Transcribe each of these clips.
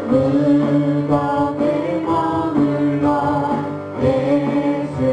물범에 머물러 예수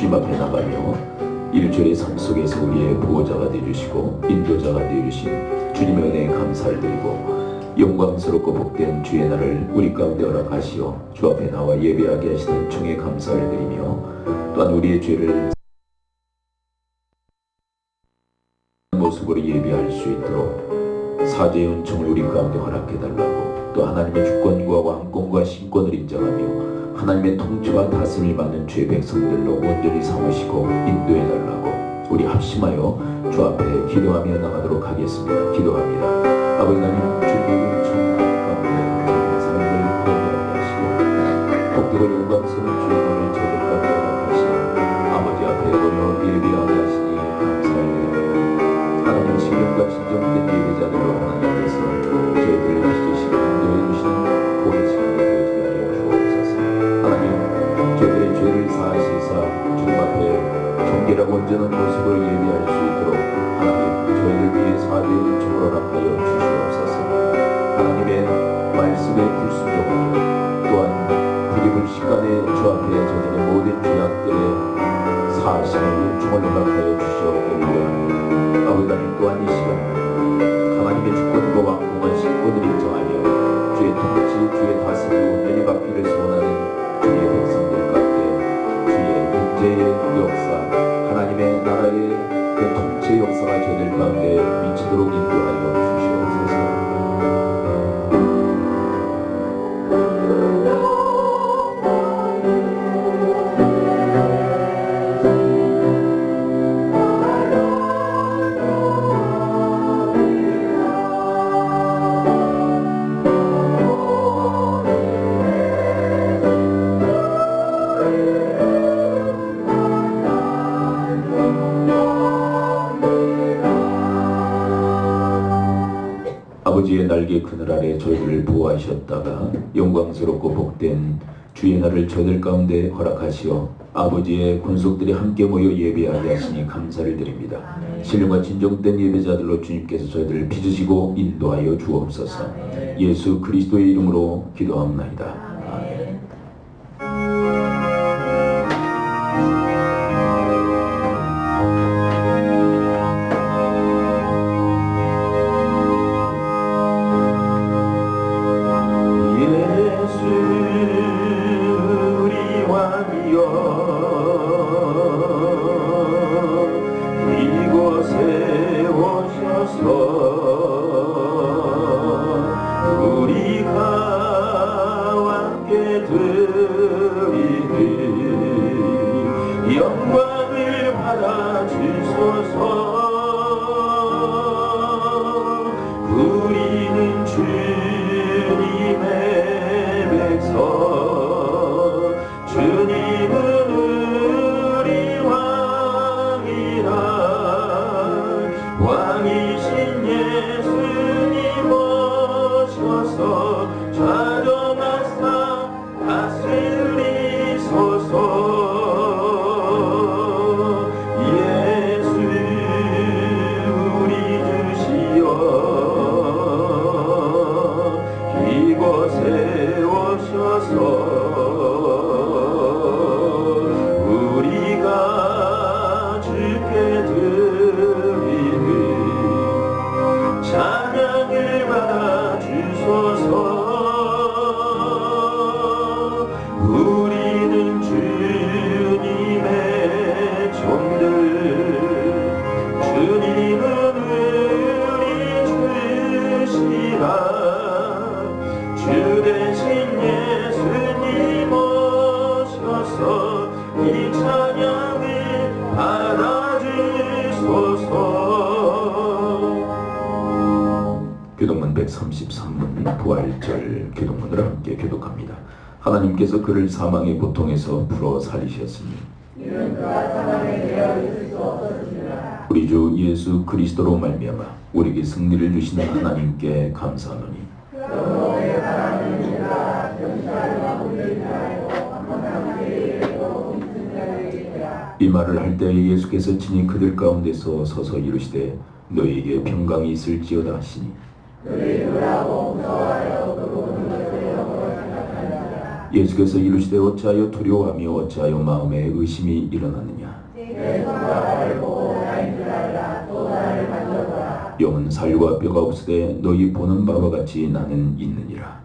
주님 앞에 나가며 일주일의 삶 속에서 우리의 보호자가 되어주시고 인도자가 되어주신 주님의 은혜에 감사를 드리고 영광스럽고 복된 주의 날을 우리 가운데 허락하시어 주 앞에 나와 예배하게 하시는 총에 감사를 드리며 또한 우리의 죄를 모습으로 예배할 수 있도록 사죄의 은총을 우리 가운데 허락해달라고, 또 하나님의 주권과 왕권과 신권을 인정하며 하나님의 통치와 다스림을 받는 주의 백성들로 온전히 삼으시고 인도해달라고 우리 합심하여 주 앞에 기도하며 나가도록 하겠습니다. 기도합니다. 아버지 하나님, 주님의 은총 가운데 저희의 삶을 거듭나게 하시고 복되고 영광스러운 주의 은혜를 저들 가운데 허락하시고 아버지 앞에 오며 예배하게 하시니 감사드립니다. 하나님, 신령과 진정된 예배자들로 하나님께서 저희들을 빚으시고 인도해 주시는 고의 시간이 되어지게 하여 주옵소서. 하나님, 저희들의 죄를 사하시사 주님 앞에 정결하고 온전한 모습으로 예배할 수 있도록 하나님, 저희들 위해 사죄의 은총을 허락하여 주시옵소서. 하나님의 말씀에 불순종하며 또한 불의불식간에 주 앞에 저들의 모든 죄악들의 사하심의 은총을 허락하여 주시옵기를 아버지 하나님, 또한 이 시간 하나님의 주권과 왕궁한 신권을 인정하며 주의 통치, 주의 다스림을 온전히 받기를 소원하는 주의 백성들 가운데 주의 임재의 역사, 하나님의 나라의 그 통치의 역사가 저들 가운데 미치도록 인도하여 주시옵소서. 아버지의 날개 그늘 아래 저희들을 보호하셨다가 영광스럽고 복된 주의 날을 저희들 가운데 허락하시어 아버지의 권속들이 함께 모여 예배하게 하시니 감사를 드립니다. 신령과 진정된 예배자들로 주님께서 저희들을 빚으시고 인도하여 주옵소서. 예수 그리스도의 이름으로 기도합나이다. 영광을 받아 주소서. 우리는 주님의 백성, 주님은 우리 왕이라. 왕이신 예수님 오셔서 좌정하사 다스리소서. 이곳에 오셔서 우리가 주께 드리는 찬양을 받아 주소서. 우리는 주님의 종들, 주님은 우리 주시라. 주 대신 예수님 오셔서 이 찬양을 받아주소서. 교독문 133문 부활절 교독문을 함께 교독합니다. 하나님께서 그를 사망의 고통에서 풀어 살리셨으니 이는 그가 사망에 되어 있을 수 없었습니다. 우리 주 예수 그리스도로 말미암아 우리에게 승리를 주시는 하나님께 감사하노니 영원의 사랑입니다. 정찰과 우리를 위하여 항상 예의로 인승자들이라. 이 말을 할 때에 예수께서 친히 그들 가운데서 서서 이르시되 너희에게 평강이 있을지어다 하시니 그를 놀라고 무서워하여 그로 오는 것을 영으로 생각하니라. 예수께서 이르시되 어찌하여 두려워하며 어찌하여 마음에 의심이 일어나느냐. 영은 살과 뼈가 없으되 너희 보는 바와 같이 나는 있느니라.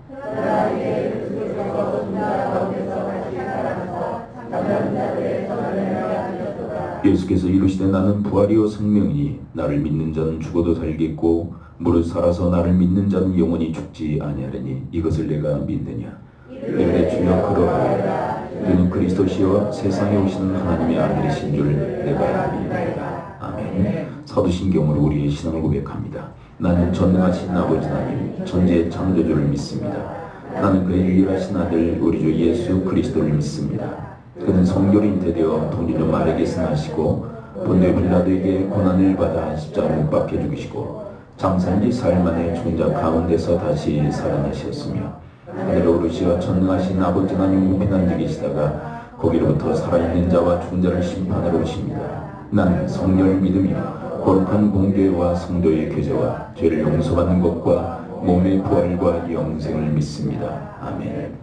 예수께서 이르시되 나는 부활이요 생명이니 나를 믿는 자는 죽어도 살겠고 무릇 살아서 나를 믿는 자는 영원히 죽지 아니하리니 이것을 내가 믿느냐. 내가 주여 그러하오라. 그는 그리스도시여 세상에 오시는 하나님의 아들이신 줄 내가 믿느니라. 아멘. 사도신경으로 우리의 신앙을 고백합니다. 나는 전능하신 아버지 하나님 천지의 창조주를 믿습니다. 나는 그의 유일하신 아들 우리 주 예수 그리스도를 믿습니다. 그는 성결이 잉태되어 동정녀 마리아에게서 나시고 본디오 빌라도에게 고난을 받아 십자가 못 박혀 죽으시고 장사인지 사흘 만에 죽은 자 가운데서 다시 살아나셨으며 하늘로 오르시어 전능하신 아버지 하나님 우편에 앉아 계시다가 거기로부터 살아있는 자와 죽은 자를 심판하러 오십니다. 나는 성령을 믿으며 거룩한 공교회와 성도의 교제와 죄를 용서받는 것과 몸의 부활과 영생을 믿습니다. 아멘.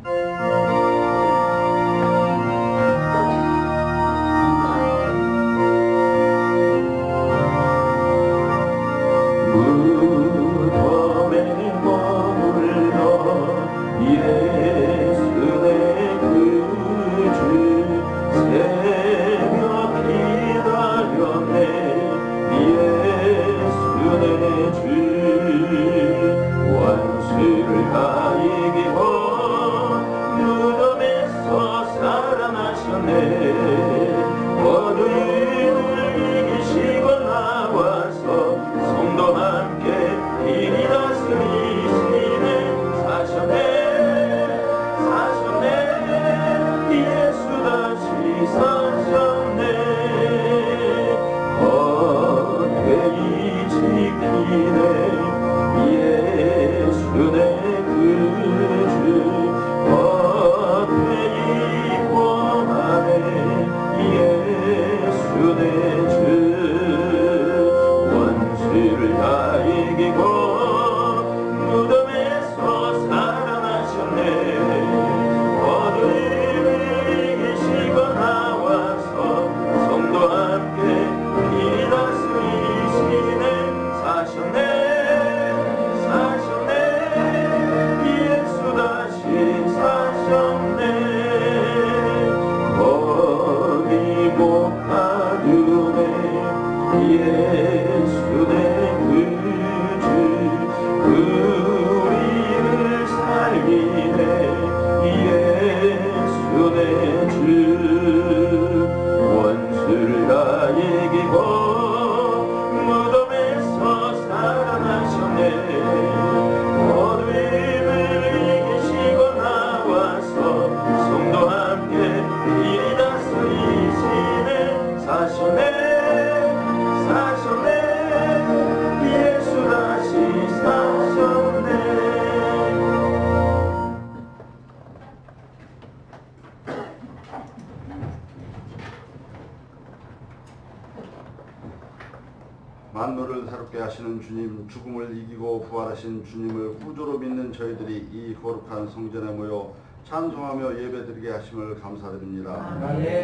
만물을 새롭게 하시는 주님, 죽음을 이기고 부활하신 주님을 구조로 믿는 저희들이 이 거룩한 성전에 모여 찬송하며 예배드리게 하심을 감사드립니다.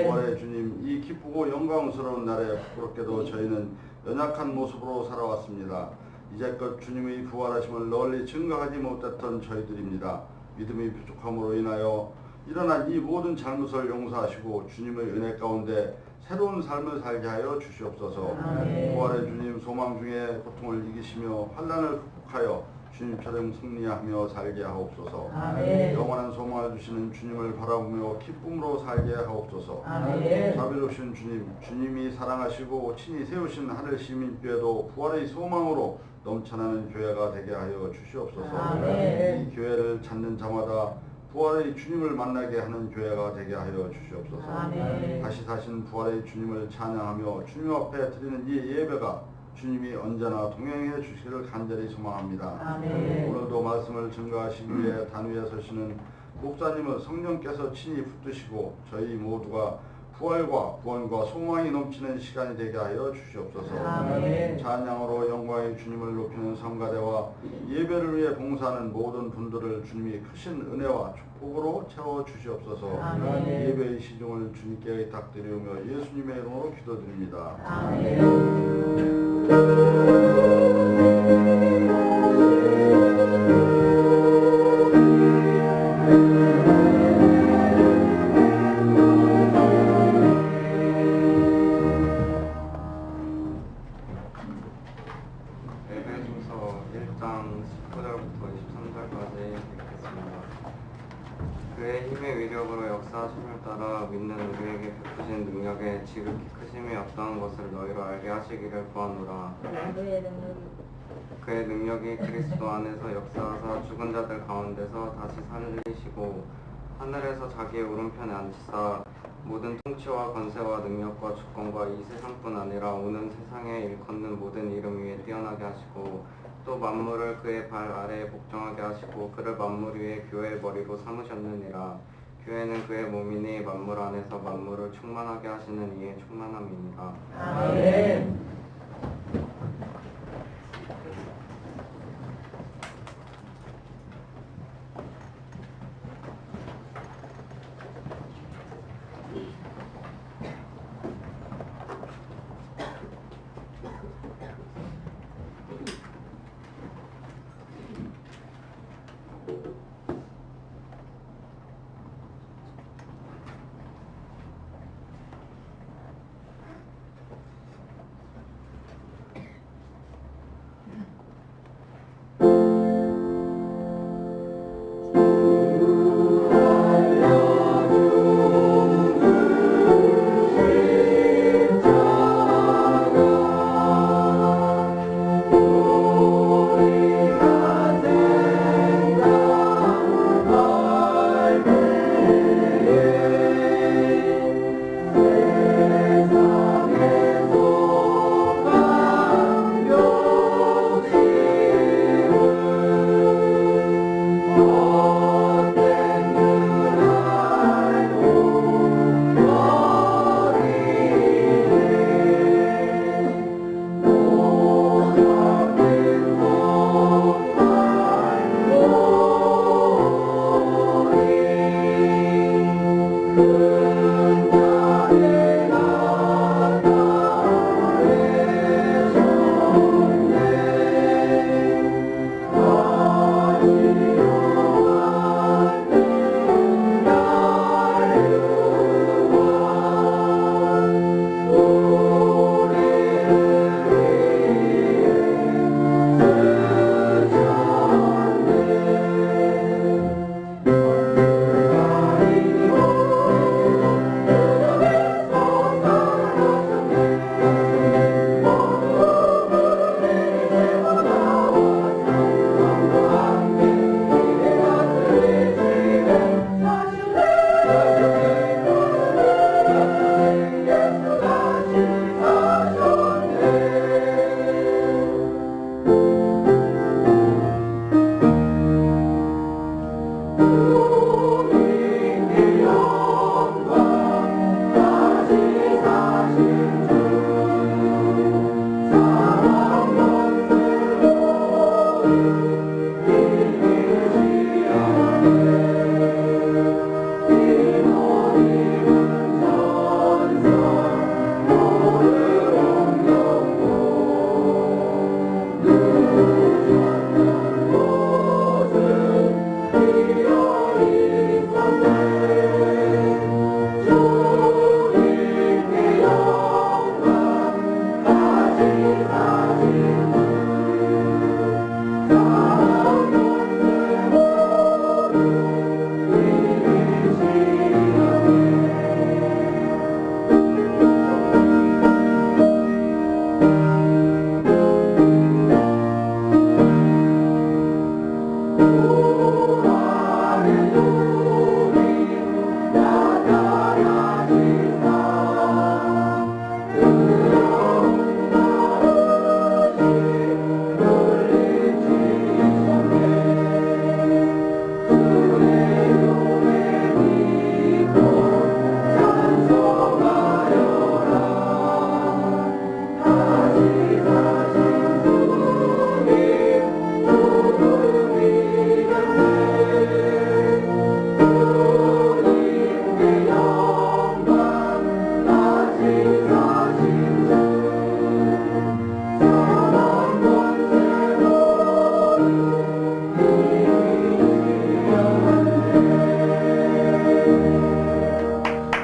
부활의 주님, 이 기쁘고 영광스러운 날에 부끄럽게도 저희는 연약한 모습으로 살아왔습니다. 이제껏 주님의 부활하심을 널리 증거하지 못했던 저희들입니다. 믿음의 부족함으로 인하여 일어난 이 모든 잘못을 용서하시고 주님의 은혜 가운데 새로운 삶을 살게 하여 주시옵소서. 부활의 주님, 소망 중에 고통을 이기시며 환난을 극복하여 주님처럼 승리하며 살게 하옵소서. 영원한 소망을 주시는 주님을 바라보며 기쁨으로 살게 하옵소서. 자비로우신 주님, 주님이 사랑하시고 친히 세우신 하늘 시민교회도 부활의 소망으로 넘쳐나는 교회가 되게 하여 주시옵소서. 이 교회를 찾는 자마다 부활의 주님을 만나게 하는 교회가 되게 하여 주시옵소서. 다시 사신 부활의 주님을 찬양하며 주님 앞에 드리는 이 예배가 주님이 언제나 동행해 주시기를 간절히 소망합니다. 오늘도 말씀을 증거하시기 위해 단 위에 서시는 목사님을 성령께서 친히 붙드시고 저희 모두가 부활과 구원과 소망이 넘치는 시간이 되게 하여 주시옵소서. 아멘. 찬양으로 영광의 주님을 높이는 성가대와 예배를 위해 봉사하는 모든 분들을 주님이 크신 은혜와 축복으로 채워 주시옵소서. 아멘. 예배의 시중을 주님께 의탁드리며 예수님의 이름으로 기도드립니다. 에베소서 1장 19절부터 23절까지 읽겠습니다. 그의 힘의 위력으로 역사하심을 따라 믿는 우리에게 베푸신 능력에 지극히 크심이 없다는 것을 너희로 알게 하시기를 구하노라. 그의 능력이 그리스도 안에서 역사하사 죽은 자들 가운데서 다시 살리시고 하늘에서 자기의 오른편에 앉히사 모든 통치와 권세와 능력과 주권과 이 세상뿐 아니라 오는 세상에 일컫는 모든 이름 위에 뛰어나게 하시고 또 만물을 그의 발 아래에 복종하게 하시고 그를 만물 위에 교회의 머리로 삼으셨느니라. 교회는 그의 몸이니 만물 안에서 만물을 충만하게 하시는 이의 충만함이니라. 아멘.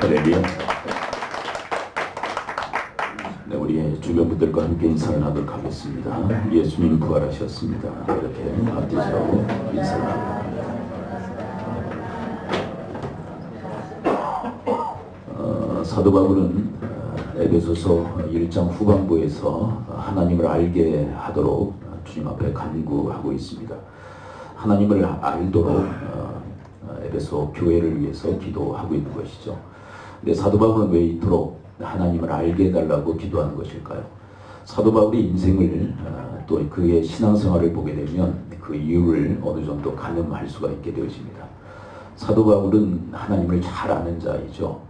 할렐루야. 네, 우리 주변 분들과 함께 인사를 하도록 하겠습니다. 예수님 부활하셨습니다. 이렇게 앞뒤로 인사를 합니다. 사도 바울은 에베소서 1장 후반부에서 하나님을 알게 하도록 주님 앞에 간구하고 있습니다. 하나님을 알도록 에베소 교회를 위해서 기도하고 있는 것이죠. 근데 사도 바울은 왜 이토록 하나님을 알게 해달라고 기도하는 것일까요? 사도 바울의 인생을 또 그의 신앙생활을 보게 되면 그 이유를 어느 정도 가늠할 수가 있게 되어집니다. 사도 바울은 하나님을 잘 아는 자이죠.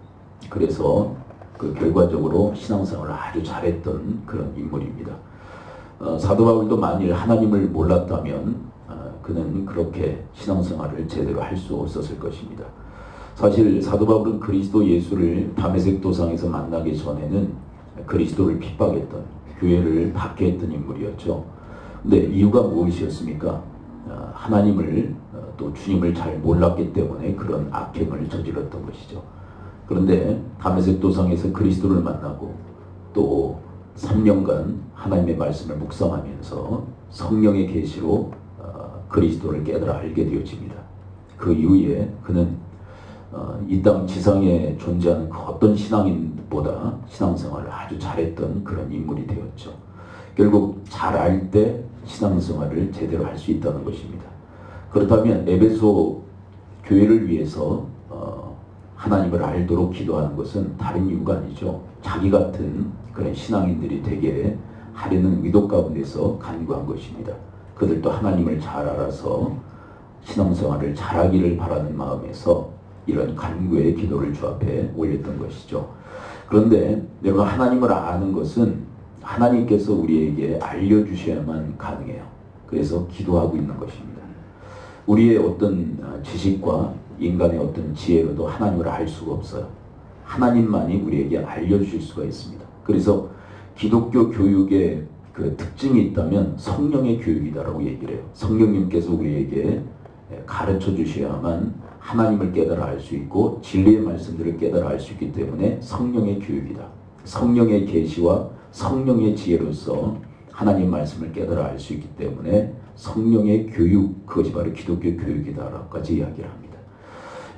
그래서 그 결과적으로 신앙생활을 아주 잘했던 그런 인물입니다. 사도 바울도 만일 하나님을 몰랐다면 그는 그렇게 신앙생활을 제대로 할 수 없었을 것입니다. 사실 사도 바울은 그리스도 예수를 다메섹 도상에서 만나기 전에는 그리스도를 핍박했던, 교회를 박해했던 인물이었죠. 근데 이유가 무엇이었습니까? 하나님을 또 주님을 잘 몰랐기 때문에 그런 악행을 저질렀던 것이죠. 그런데 다메섹 도상에서 그리스도를 만나고 또 3년간 하나님의 말씀을 묵상하면서 성령의 계시로 그리스도를 깨달아 알게 되어집니다. 그 이후에 그는 이 땅 지상에 존재하는 그 어떤 신앙인보다 신앙생활을 아주 잘했던 그런 인물이 되었죠. 결국 잘 알 때 신앙생활을 제대로 할 수 있다는 것입니다. 그렇다면 에베소 교회를 위해서 하나님을 알도록 기도하는 것은 다른 이유가 아니죠. 자기 같은 그런 신앙인들이 되게 하려는 의도 가운데서 간구한 것입니다. 그들도 하나님을 잘 알아서 신앙생활을 잘하기를 바라는 마음에서 이런 간구의 기도를 주 앞에 올렸던 것이죠. 그런데 내가 하나님을 아는 것은 하나님께서 우리에게 알려주셔야만 가능해요. 그래서 기도하고 있는 것입니다. 우리의 어떤 지식과 인간의 어떤 지혜로도 하나님을 알 수가 없어요. 하나님만이 우리에게 알려주실 수가 있습니다. 그래서 기독교 교육의 그 특징이 있다면 성령의 교육이다라고 얘기를 해요. 성령님께서 우리에게 가르쳐 주셔야만 하나님을 깨달아 알 수 있고 진리의 말씀들을 깨달아 알 수 있기 때문에 성령의 교육이다. 성령의 계시와 성령의 지혜로서 하나님 말씀을 깨달아 알 수 있기 때문에 성령의 교육, 그것이 바로 기독교 교육이다라고까지 이야기를 합니다.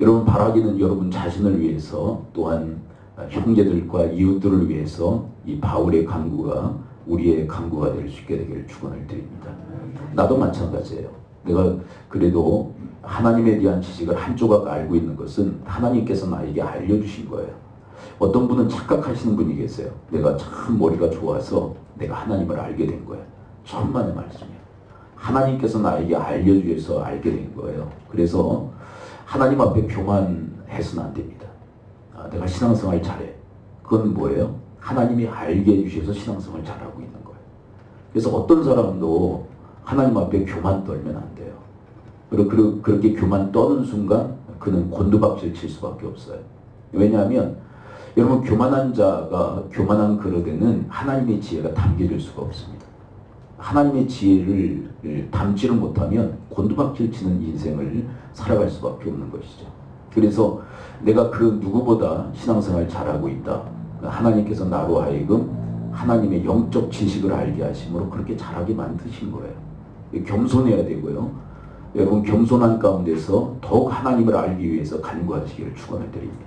여러분 바라기는 여러분 자신을 위해서 또한 형제들과 이웃들을 위해서 이 바울의 간구가 우리의 간구가 될 수 있게 되기를 축원을 드립니다. 나도 마찬가지예요. 내가 그래도 하나님에 대한 지식을 한 조각 알고 있는 것은 하나님께서 나에게 알려주신 거예요. 어떤 분은 착각하시는 분이 계세요. 내가 참 머리가 좋아서 내가 하나님을 알게 된 거예요. 천만의 말씀이에요. 하나님께서 나에게 알려주셔서 알게 된 거예요. 그래서 하나님 앞에 교만해서는 안 됩니다. 내가 신앙생활 잘해. 그건 뭐예요? 하나님이 알게 해주셔서 신앙생활 잘하고 있는 거예요. 그래서 어떤 사람도 하나님 앞에 교만 떨면 안 돼요. 그리고 그렇게 교만 떠는 순간 그는 곤두박질 칠 수밖에 없어요. 왜냐하면 여러분 교만한 자가 교만한 그릇에는 하나님의 지혜가 담겨질 수가 없습니다. 하나님의 지혜를 담지를 못하면 곤두박질 치는 인생을 살아갈 수밖에 없는 것이죠. 그래서 내가 그 누구보다 신앙생활 잘하고 있다. 하나님께서 나로 하여금 하나님의 영적 지식을 알게 하심으로 그렇게 잘하게 만드신 거예요. 겸손해야 되고요. 여러분 겸손한 가운데서 더욱 하나님을 알기 위해서 간구하시기를 축원을 드립니다.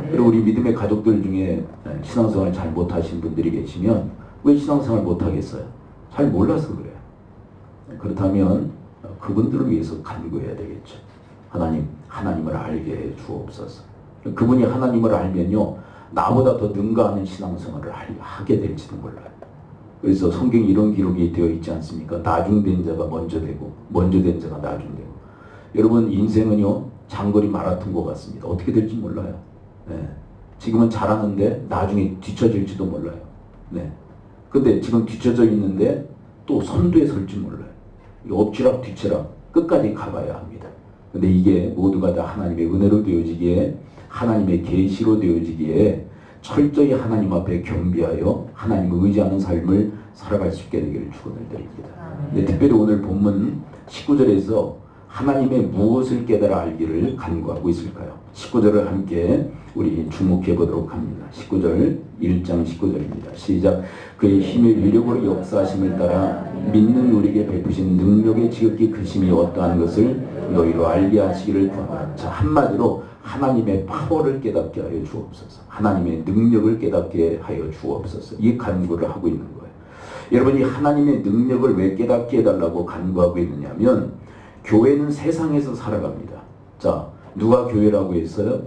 그리고 우리 믿음의 가족들 중에 신앙생활 잘 못하신 분들이 계시면 왜 신앙생활 못하겠어요? 잘 몰라서 그래요. 그렇다면 그분들을 위해서 간구해야 되겠죠. 하나님을 알게 해 주옵소서. 그분이 하나님을 알면요 나보다 더 능가하는 신앙생활을 하게 될지도 몰라요. 그래서 성경에 이런 기록이 되어 있지 않습니까? 나중된 자가 먼저 되고 먼저 된 자가 나중되고. 여러분 인생은요 장거리 마라톤과 같습니다. 어떻게 될지 몰라요. 네. 지금은 잘하는데 나중에 뒤처질지도 몰라요. 네. 근데 지금 뒤처져 있는데 또 선두에 설지 몰라요. 엎치락 뒤치락 끝까지 가봐야 합니다. 근데 이게 모두가 다 하나님의 은혜로 되어지기에 하나님의 계시로 되어지기에 철저히 하나님 앞에 겸비하여 하나님을 의지하는 삶을 살아갈 수 있게 되기를 축원을 드립니다. 네, 특별히 오늘 본문 19절에서 하나님의 무엇을 깨달아 알기를 간구하고 있을까요? 19절을 함께 우리 주목해 보도록 합니다. 19절 1장 19절입니다. 시작. 그의 힘의 위력으로 역사하심을 따라 믿는 우리에게 베푸신 능력의 지극히 크심이 어떠한 것을 너희로 알게 하시기를 구하노라. 자, 한마디로 하나님의 파워를 깨닫게 하여 주옵소서. 하나님의 능력을 깨닫게 하여 주옵소서. 이 간구를 하고 있는 거예요. 여러분, 이 하나님의 능력을 왜 깨닫게 해달라고 간구하고 있느냐면 교회는 세상에서 살아갑니다. 자, 누가 교회라고 했어요?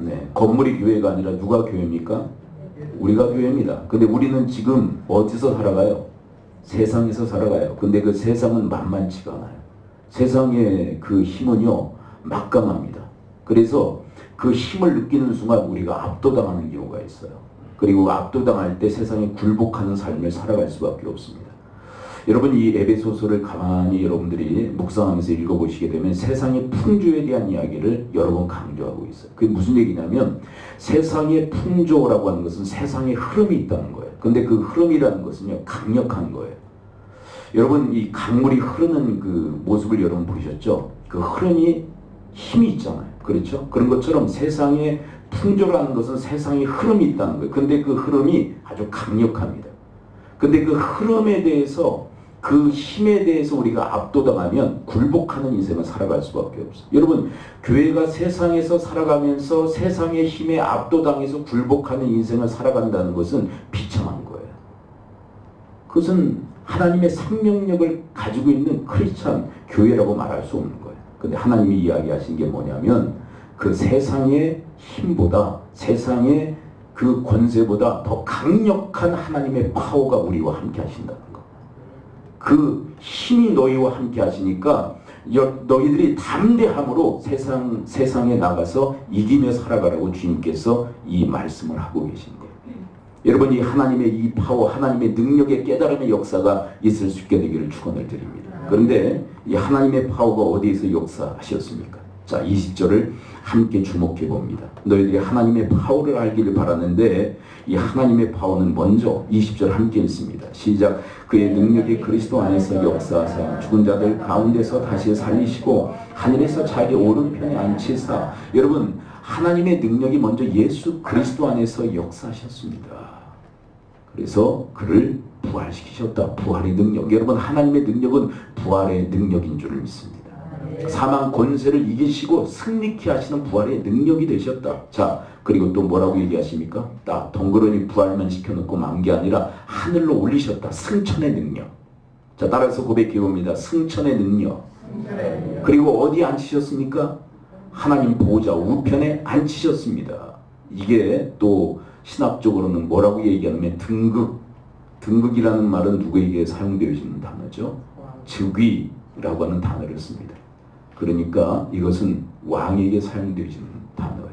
네, 건물이 교회가 아니라 누가 교회입니까? 우리가 교회입니다. 근데 우리는 지금 어디서 살아가요? 세상에서 살아가요. 근데 그 세상은 만만치가 않아요. 세상의 그 힘은요, 막강합니다. 그래서 그 힘을 느끼는 순간 우리가 압도당하는 경우가 있어요. 그리고 압도당할 때 세상에 굴복하는 삶을 살아갈 수밖에 없습니다. 여러분, 이 에베소서를 가만히 여러분들이 묵상하면서 읽어보시게 되면 세상의 풍조에 대한 이야기를 여러 번 강조하고 있어요. 그게 무슨 얘기냐면 세상의 풍조라고 하는 것은 세상의 흐름이 있다는 거예요. 근데 그 흐름이라는 것은요, 강력한 거예요. 여러분, 이 강물이 흐르는 그 모습을 여러분 보셨죠? 그 흐름이 힘이 있잖아요. 그렇죠? 그런 것처럼 세상의 풍조라는 것은 세상의 흐름이 있다는 거예요. 근데 그 흐름이 아주 강력합니다. 근데 그 흐름에 대해서, 그 힘에 대해서 우리가 압도당하면 굴복하는 인생을 살아갈 수밖에 없어요. 여러분, 교회가 세상에서 살아가면서 세상의 힘에 압도당해서 굴복하는 인생을 살아간다는 것은 비참한 거예요. 그것은 하나님의 생명력을 가지고 있는 크리스찬 교회라고 말할 수 없는 거예요. 근데 하나님이 이야기하신 게 뭐냐면 그 세상의 힘보다, 세상의 그 권세보다 더 강력한 하나님의 파워가 우리와 함께 하신다는 거. 그 힘이 너희와 함께 하시니까 너희들이 담대함으로 세상에 나가서 이기며 살아가라고 주님께서 이 말씀을 하고 계신 거예요. 여러분, 이 하나님의 이 파워, 하나님의 능력의 깨달음의 역사가 있을 수 있게 되기를 축원을 드립니다. 그런데 이 하나님의 파워가 어디에서 역사하셨습니까? 자, 20절을 함께 주목해 봅니다. 너희들이 하나님의 파워를 알기를 바라는데 이 하나님의 파워는 먼저 20절 함께 읽습니다. 시작. 그의 능력이 그리스도 안에서 역사하사 죽은 자들 가운데서 다시 살리시고 하늘에서 자기 오른편에 앉히사. 여러분, 하나님의 능력이 먼저 예수 그리스도 안에서 역사하셨습니다. 그래서 그를 부활시키셨다. 부활의 능력. 여러분, 하나님의 능력은 부활의 능력인 줄 믿습니다. 사망 권세를 이기시고 승리케 하시는 부활의 능력이 되셨다. 자, 그리고 또 뭐라고 얘기하십니까? 딱 덩그러니 부활만 시켜놓고 만 게 아니라 하늘로 올리셨다. 승천의 능력. 자, 따라서 고백해 봅니다. 승천의 능력. 그리고 어디에 앉히셨습니까? 하나님 보호자 우편에 앉히셨습니다. 이게 또 신학적으로는 뭐라고 얘기하냐면 등극이라는 말은 누구에게 사용되어 있는 단어죠? 즉위라고 하는 단어를 씁니다. 그러니까 이것은 왕에게 사용되어 있는 단어예요.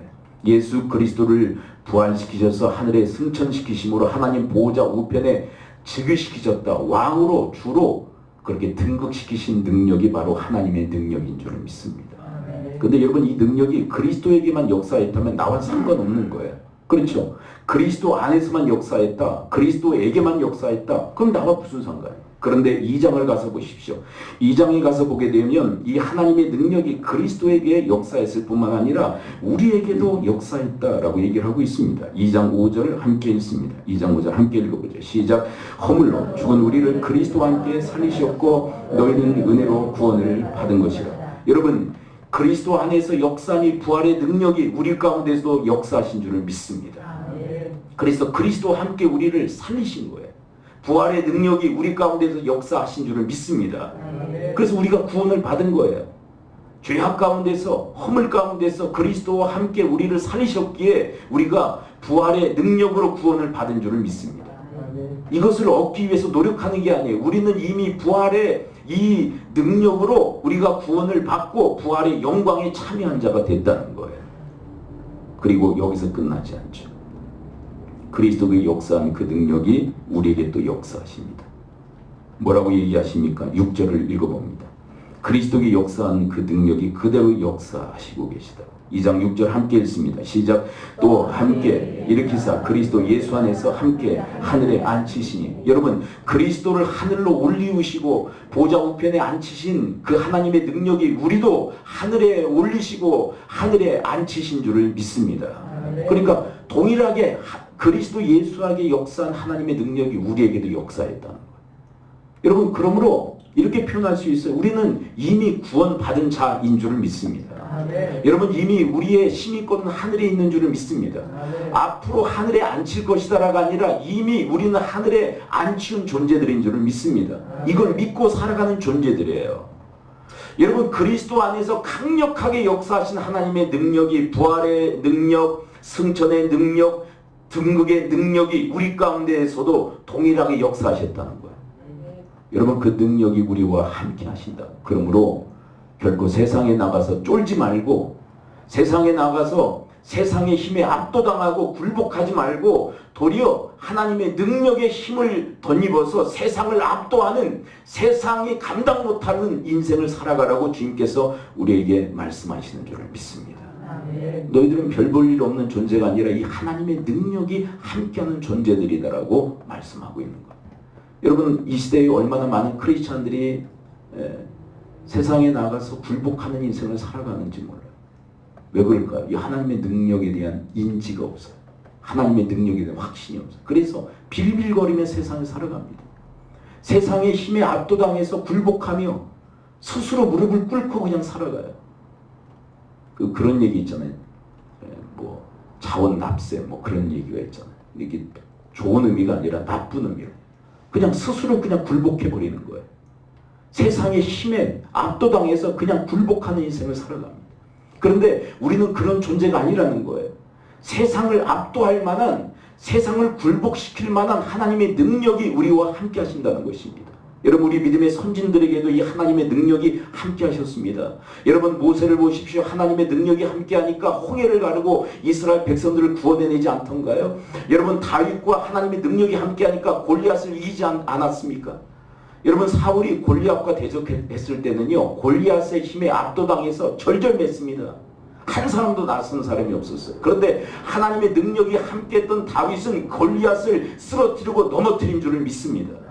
예수 그리스도를 부활시키셔서 하늘에 승천시키심으로 하나님 보호자 우편에 즉위시키셨다. 왕으로 주로 그렇게 등극시키신 능력이 바로 하나님의 능력인 줄 믿습니다. 근데 여러분, 이 능력이 그리스도에게만 역사했다면 나와 상관없는 거예요. 그렇죠? 그리스도 안에서만 역사했다. 그리스도에게만 역사했다. 그럼 나와 무슨 상관이에요? 그런데 2장을 가서 보십시오. 2장에 가서 보게 되면 이 하나님의 능력이 그리스도에게 역사했을 뿐만 아니라 우리에게도 역사했다라고 얘기를 하고 있습니다. 2장 5절 함께 읽습니다. 2장 5절 함께 읽어보죠. 시작. 허물로 죽은 우리를 그리스도와 함께 살리셨고 너희는 은혜로 구원을 받은 것이라. 여러분, 그리스도 안에서 역사니 부활의 능력이 우리 가운데서도 역사하신 줄을 믿습니다. 그래서 그리스도와 함께 우리를 살리신 거예요. 부활의 능력이 우리 가운데서 역사하신 줄을 믿습니다. 그래서 우리가 구원을 받은 거예요. 죄악 가운데서, 허물 가운데서 그리스도와 함께 우리를 살리셨기에 우리가 부활의 능력으로 구원을 받은 줄을 믿습니다. 이것을 얻기 위해서 노력하는 게 아니에요. 우리는 이미 부활의 이 능력으로 우리가 구원을 받고 부활의 영광에 참여한 자가 됐다는 거예요. 그리고 여기서 끝나지 않죠. 그리스도의 역사한 그 능력이 우리에게 또 역사하십니다. 뭐라고 얘기하십니까? 6절을 읽어봅니다. 그리스도의 역사한 그 능력이 그대로 역사하시고 계시다고. 2장 6절 함께 읽습니다. 시작. 또 함께 일으키사 그리스도 예수 안에서 함께 하늘에 앉히시니. 여러분, 그리스도를 하늘로 올리우시고 보좌 우편에 앉히신 그 하나님의 능력이 우리도 하늘에 올리시고 하늘에 앉히신 줄을 믿습니다. 그러니까 동일하게 그리스도 예수에게 역사한 하나님의 능력이 우리에게도 역사했다는 거예요. 여러분, 그러므로 이렇게 표현할 수 있어요. 우리는 이미 구원받은 자인 줄을 믿습니다. 여러분, 이미 우리의 시민권은 하늘에 있는 줄을 믿습니다. 앞으로 하늘에 앉힐 것이다라가 아니라 이미 우리는 하늘에 앉히운 존재들인 줄을 믿습니다. 이걸 믿고 살아가는 존재들이에요. 여러분, 그리스도 안에서 강력하게 역사하신 하나님의 능력이, 부활의 능력, 승천의 능력, 등극의 능력이 우리 가운데에서도 동일하게 역사하셨다는 거예요. 여러분, 그 능력이 우리와 함께 하신다. 그러므로 결코 세상에 나가서 쫄지 말고, 세상에 나가서 세상의 힘에 압도당하고 굴복하지 말고 도리어 하나님의 능력의 힘을 덧입어서 세상을 압도하는, 세상이 감당 못하는 인생을 살아가라고 주님께서 우리에게 말씀하시는 줄을 믿습니다. 너희들은 별 볼 일 없는 존재가 아니라 이 하나님의 능력이 함께하는 존재들이다라고 말씀하고 있는 거예요. 여러분, 이 시대에 얼마나 많은 크리스찬들이 세상에 나가서 굴복하는 인생을 살아가는지 몰라요. 왜 그럴까요? 이 하나님의 능력에 대한 인지가 없어요. 하나님의 능력에 대한 확신이 없어요. 그래서 빌빌거리며 세상을 살아갑니다. 세상의 힘에 압도당해서 굴복하며 스스로 무릎을 꿇고 그냥 살아가요. 그런 얘기 있잖아요. 뭐 자원 납세 뭐 그런 얘기가 있잖아요. 이게 좋은 의미가 아니라 나쁜 의미로 그냥 스스로 그냥 굴복해버리는 거예요. 세상의 힘에 압도당해서 그냥 굴복하는 인생을 살아갑니다. 그런데 우리는 그런 존재가 아니라는 거예요. 세상을 압도할 만한, 세상을 굴복시킬 만한 하나님의 능력이 우리와 함께 하신다는 것입니다. 여러분, 우리 믿음의 선진들에게도 이 하나님의 능력이 함께 하셨습니다. 여러분, 모세를 보십시오. 하나님의 능력이 함께 하니까 홍해를 가르고 이스라엘 백성들을 구원해내지 않던가요? 여러분, 다윗과 하나님의 능력이 함께 하니까 골리앗을 이기지 않았습니까? 여러분, 사울이 골리앗과 대적했을 때는요, 골리앗의 힘에 압도당해서 절절맸습니다. 한 사람도 나선 사람이 없었어요. 그런데 하나님의 능력이 함께했던 다윗은 골리앗을 쓰러뜨리고 넘어뜨린 줄을 믿습니다.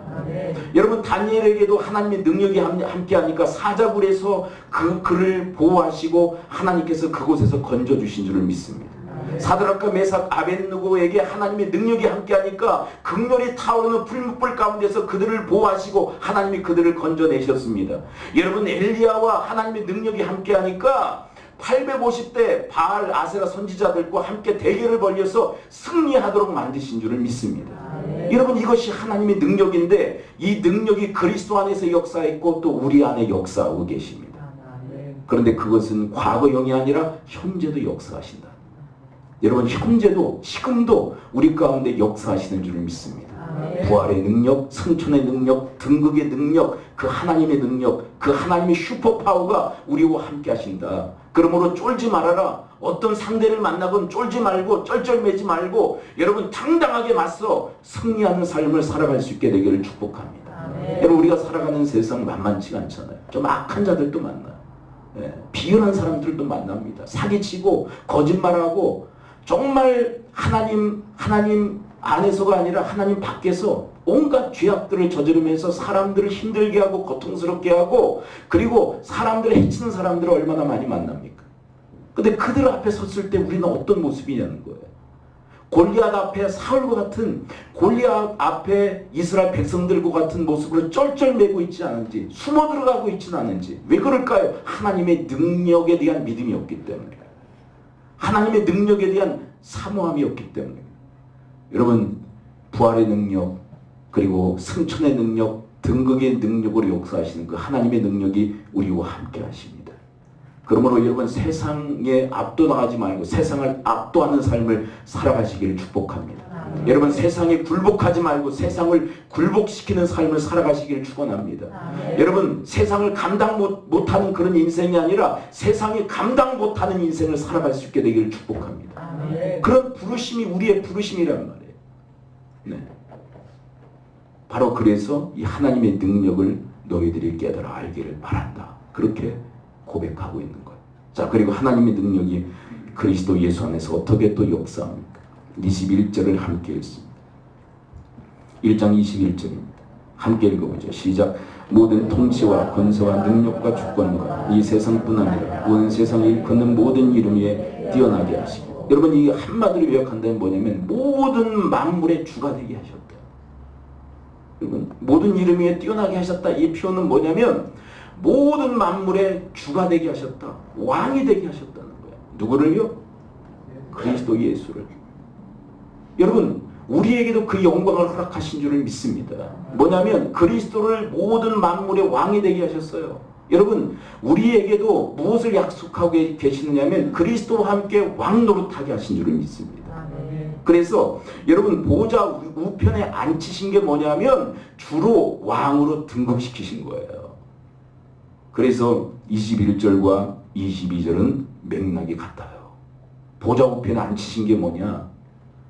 여러분, 다니엘에게도 하나님의 능력이 함께하니까 사자굴에서 그를 보호하시고 하나님께서 그곳에서 건져주신 줄을 믿습니다. 사드락과 메삭, 아벳느고에게 하나님의 능력이 함께하니까 극렬히 타오르는 불 가운데서 그들을 보호하시고 하나님이 그들을 건져내셨습니다. 여러분, 엘리야와 하나님의 능력이 함께하니까 850대 바알 아세라 선지자들과 함께 대결을 벌여서 승리하도록 만드신 줄을 믿습니다. 여러분, 이것이 하나님의 능력인데 이 능력이 그리스도 안에서 역사했고 또 우리 안에 역사하고 계십니다. 그런데 그것은 과거형이 아니라 현재도 역사하신다. 여러분, 현재도 지금도 우리 가운데 역사하시는 줄을 믿습니다. 부활의 능력, 승천의 능력, 등극의 능력, 그 하나님의 능력, 그 하나님의 슈퍼파워가 우리와 함께 하신다. 그러므로 쫄지 말아라. 어떤 상대를 만나건 쫄지 말고 쩔쩔매지 말고 여러분, 당당하게 맞서 승리하는 삶을 살아갈 수 있게 되기를 축복합니다. 여러분, 우리가 살아가는 세상 만만치가 않잖아요. 좀 악한 자들도 만나요. 비열한 사람들도 만납니다. 사기치고 거짓말하고 정말 하나님 안에서가 아니라 하나님 밖에서 온갖 죄악들을 저지르면서 사람들을 힘들게 하고 고통스럽게 하고 그리고 사람들을 해치는 사람들을 얼마나 많이 만납니까? 근데 그들 앞에 섰을 때 우리는 어떤 모습이냐는 거예요. 골리앗 앞에 사울과 같은, 골리앗 앞에 이스라엘 백성들과 같은 모습으로 쩔쩔매고 있지 않은지, 숨어 들어가고 있지는 않은지. 왜 그럴까요? 하나님의 능력에 대한 믿음이 없기 때문에, 하나님의 능력에 대한 사모함이 없기 때문에. 여러분, 부활의 능력, 그리고 승천의 능력, 등극의 능력으로 역사하시는 그 하나님의 능력이 우리와 함께 하십니다. 그러므로 여러분, 세상에 압도당하지 말고 세상을 압도하는 삶을 살아가시기를 축복합니다. 여러분, 세상에 굴복하지 말고 세상을 굴복시키는 삶을 살아가시기를 축원합니다. 여러분, 세상을 감당 못하는 그런 인생이 아니라 세상이 감당 못하는 인생을 살아갈 수 있게 되기를 축복합니다. 그런 부르심이 우리의 부르심이란 말이에요. 네. 바로 그래서 이 하나님의 능력을 너희들이 깨달아 알기를 바란다. 그렇게 고백하고 있는 거예요. 자, 그리고 하나님의 능력이 그리스도 예수 안에서 어떻게 또 역사합니까? 21절을 함께 읽습니다. 1장 21절입니다. 함께 읽어보죠. 시작. 모든 통치와 권세와 능력과 주권과 이 세상뿐 아니라 온 세상에 일컫는 모든 이름 위에 뛰어나게 하시고. 여러분, 이 한마디로 요약한다면 뭐냐면 모든 만물의 주가 되게 하셨다. 여러분, 모든 이름 위에 뛰어나게 하셨다. 이 표현은 뭐냐면 모든 만물의 주가 되게 하셨다. 왕이 되게 하셨다는 거예요. 누구를요? 그리스도 예수를. 여러분, 우리에게도 그 영광을 허락하신 줄을 믿습니다. 뭐냐면 그리스도를 모든 만물의 왕이 되게 하셨어요. 여러분, 우리에게도 무엇을 약속하고 계시느냐면 그리스도와 함께 왕 노릇하게 하신 줄을 믿습니다. 그래서 여러분, 보좌 우편에 앉히신 게 뭐냐면 주로 왕으로 등극시키신 거예요. 그래서 21절과 22절은 맥락이 같아요. 보좌 우편에 앉히신 게 뭐냐?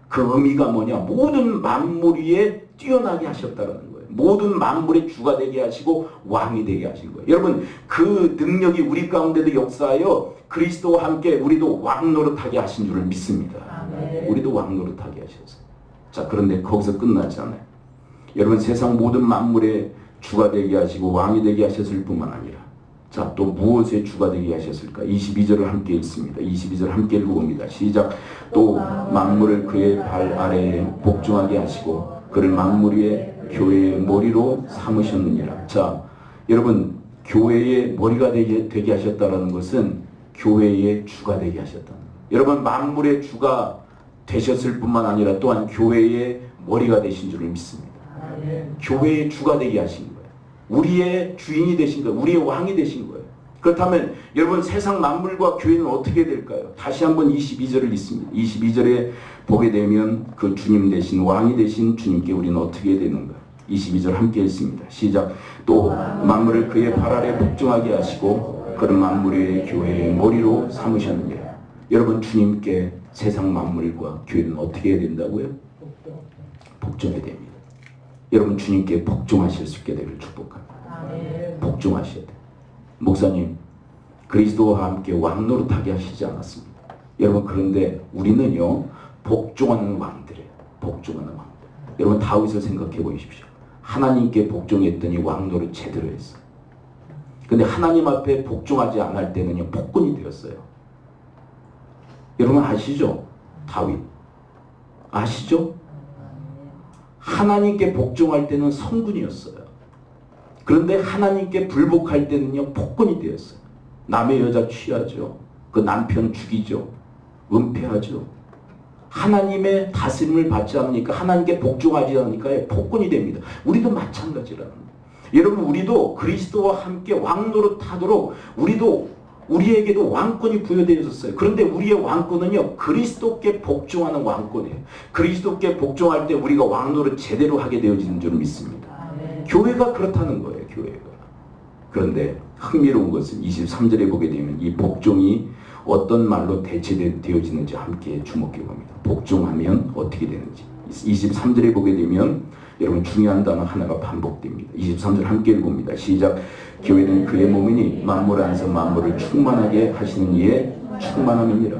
그 의미가 뭐냐? 모든 만물 위에 뛰어나게 하셨다는 거예요. 모든 만물의 주가 되게 하시고 왕이 되게 하신 거예요. 여러분, 그 능력이 우리 가운데도 역사하여 그리스도와 함께 우리도 왕 노릇하게 하신 줄을 믿습니다. 우리도 왕 노릇하게 하셨어요. 자, 그런데 거기서 끝나지 않아요. 여러분, 세상 모든 만물의 주가 되게 하시고 왕이 되게 하셨을 뿐만 아니라, 자, 또 무엇의 주가 되게 하셨을까? 22절을 함께 읽습니다. 22절 함께 읽어봅니다. 시작. 또 만물을 그의 발 아래에 복종하게 하시고 그를 만물 위에 교회의 머리로 삼으셨느니라. 자, 여러분, 교회의 머리가 되게 하셨다는 것은 교회의 주가 되게 하셨다는 거예요. 여러분, 만물의 주가 되셨을 뿐만 아니라 또한 교회의 머리가 되신 줄을 믿습니다. 교회의 주가 되게 하신 거예요. 우리의 주인이 되신 거예요. 우리의 왕이 되신 거예요. 그렇다면 여러분, 세상 만물과 교회는 어떻게 될까요? 다시 한번 22절을 읽습니다. 22절에 보게 되면 그 주님 되신 왕이 되신 주님께 우리는 어떻게 되는가? 22절 함께 읽습니다. 시작. 또 만물을 그의 발 아래 복종하게 하시고 그런 만물의 교회의 머리로 삼으셨느니라. 여러분, 주님께 세상 만물과 교회는 어떻게 해야 된다고요? 복종해야 됩니다. 여러분, 주님께 복종하실 수 있게 되기를 축복합니다. 복종하셔야 돼요. 목사님, 그리스도와 함께 왕 노릇하게 하시지 않았습니다. 여러분, 그런데 우리는요, 복종하는 왕들이에요. 복종하는 왕들. 여러분, 다윗을 생각해 보십시오. 하나님께 복종했더니 왕 노릇 제대로 했어요. 근데 하나님 앞에 복종하지 않을 때는요, 폭군이 되었어요. 여러분 아시죠? 다윗. 아시죠? 하나님께 복종할 때는 성군이었어요. 그런데 하나님께 불복할 때는요, 폭군이 되었어요. 남의 여자 취하죠. 그 남편 죽이죠. 은폐하죠. 하나님의 다스림을 받지 않으니까, 하나님께 복종하지 않으니까 폭군이 됩니다. 우리도 마찬가지라는 거예요. 여러분, 우리도 그리스도와 함께 왕노릇하도록 우리에게도 왕권이 부여되어졌어요. 그런데 우리의 왕권은요, 그리스도께 복종하는 왕권이에요. 그리스도께 복종할 때 우리가 왕노릇 제대로 하게 되어지는 줄 믿습니다. 교회가 그렇다는 거예요. 교회가. 그런데 흥미로운 것은 23절에 보게 되면 이 복종이 어떤 말로 대체되어지는지 함께 주목해 봅니다. 복종하면 어떻게 되는지. 23절에 보게 되면 여러분, 중요한 단어 하나가 반복됩니다. 23절 함께 읽어봅니다. 시작. 교회는 그의 몸이니 만물 안에서 만물을 충만하게 하시는 이의 충만함이니라.